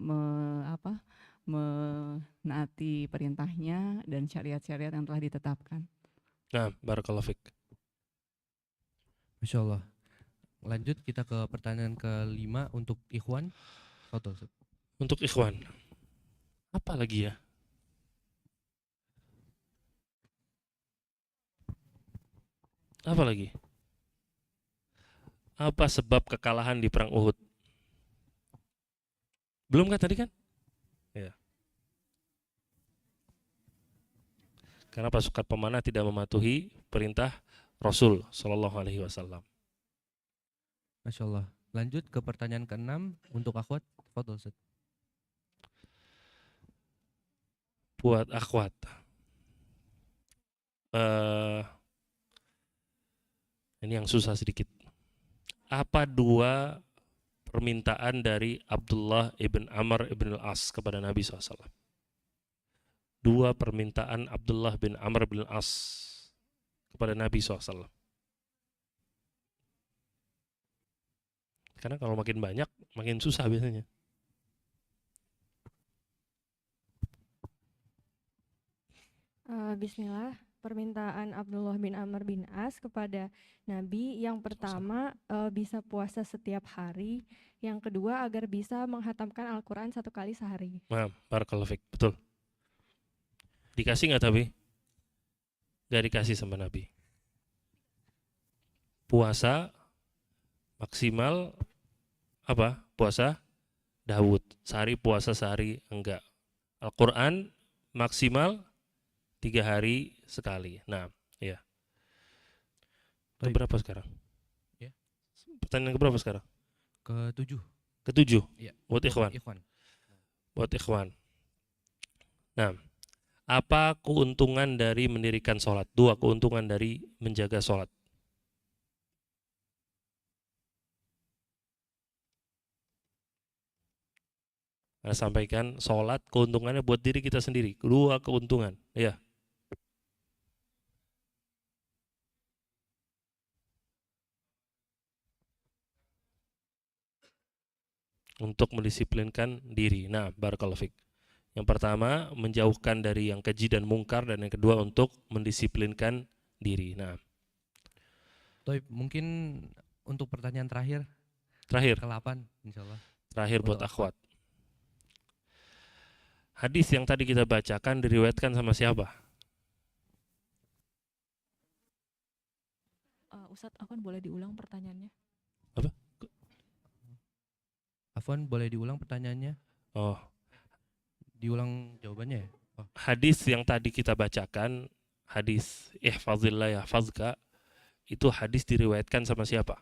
menaati perintahnya dan syariat-syariat yang telah ditetapkan. Nah, barakallahu fiik. Masya Allah. Lanjut kita ke pertanyaan ke-5 untuk ikhwan. Tafadhol Ustaz. Untuk ikhwan. Apa lagi ya? Apa lagi? Apa sebab kekalahan di perang Uhud? Belum kan tadi kan? Ya. Karena pasukan pemanah tidak mematuhi perintah Rasul Shallallahu Alaihi Wasallam. Masya Allah. Lanjut ke pertanyaan ke-6 untuk akhwat. Tafadhol Ustaz. Buat akhwat. Ini yang susah sedikit. Apa 2 permintaan dari Abdullah ibn Amr ibn al-As kepada Nabi SAW? 2 permintaan Abdullah bin Amr bin al-As kepada Nabi SAW. Karena kalau makin banyak, makin susah biasanya. Bismillah, permintaan Abdullah bin Amr bin As kepada Nabi yang pertama bisa puasa setiap hari, yang kedua agar bisa menghatamkan Al-Quran 1 kali sehari. Nah, barakallahu fik, betul. Dikasih nggak tapi? Nggak dikasih sama Nabi. Puasa maksimal apa? Puasa Dawud. Sehari puasa, sehari enggak. Al-Quran maksimal 3 hari sekali. Nah, ya. Baik. Keberapa sekarang? Ya. Pertanyaan keberapa sekarang? Ke-7. Ke-7. Ya. Buat ikhwan. Ikhwan. Buat ikhwan. Nah, apa keuntungan dari mendirikan sholat? 2 keuntungan dari menjaga sholat. Nah, sampaikan sholat keuntungannya buat diri kita sendiri. 2 keuntungan. Ya. Untuk mendisiplinkan diri. Nah, barakallahu fik. Yang pertama, menjauhkan dari yang keji dan mungkar, dan yang kedua untuk mendisiplinkan diri. Nah, Toib, mungkin untuk pertanyaan terakhir ke-8 insyaallah. terakhir buat Untuk akhwat. Hadis yang tadi kita bacakan diriwayatkan sama siapa? Ustadz, Afwan boleh diulang pertanyaannya? Afwan, boleh diulang pertanyaannya? Oh, Diulang jawabannya ya? Oh. hadis yang tadi kita bacakan, hadis ihfazillah yahfazka, itu hadis diriwayatkan sama siapa?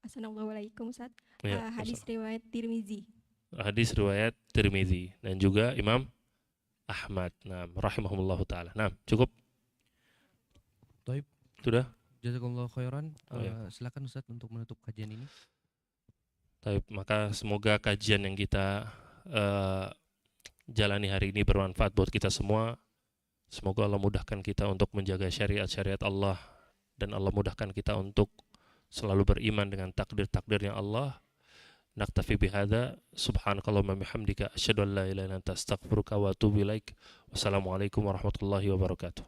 Assalamualaikum Ustaz. Ya, Hadis riwayat Tirmizi. hadis riwayat Tirmizi dan juga Imam Ahmad. Nah, rahimahumullahu taala. Nah, cukup. Toib. Sudah? Jazakallahu khairan. Oh, ya. Silakan Ustaz untuk menutup kajian ini. Baik, maka semoga kajian yang kita jalani hari ini bermanfaat buat kita semua. Semoga Allah mudahkan kita untuk menjaga syariat-syariat Allah, dan Allah mudahkan kita untuk selalu beriman dengan takdir-takdirnya Allah. Naktafi bihadza, subhanakallahumma bihamdika asyhadu an la ilaha illa anta astaghfiruka wa atubu ilaik. Wassalamualaikum warahmatullahi wabarakatuh.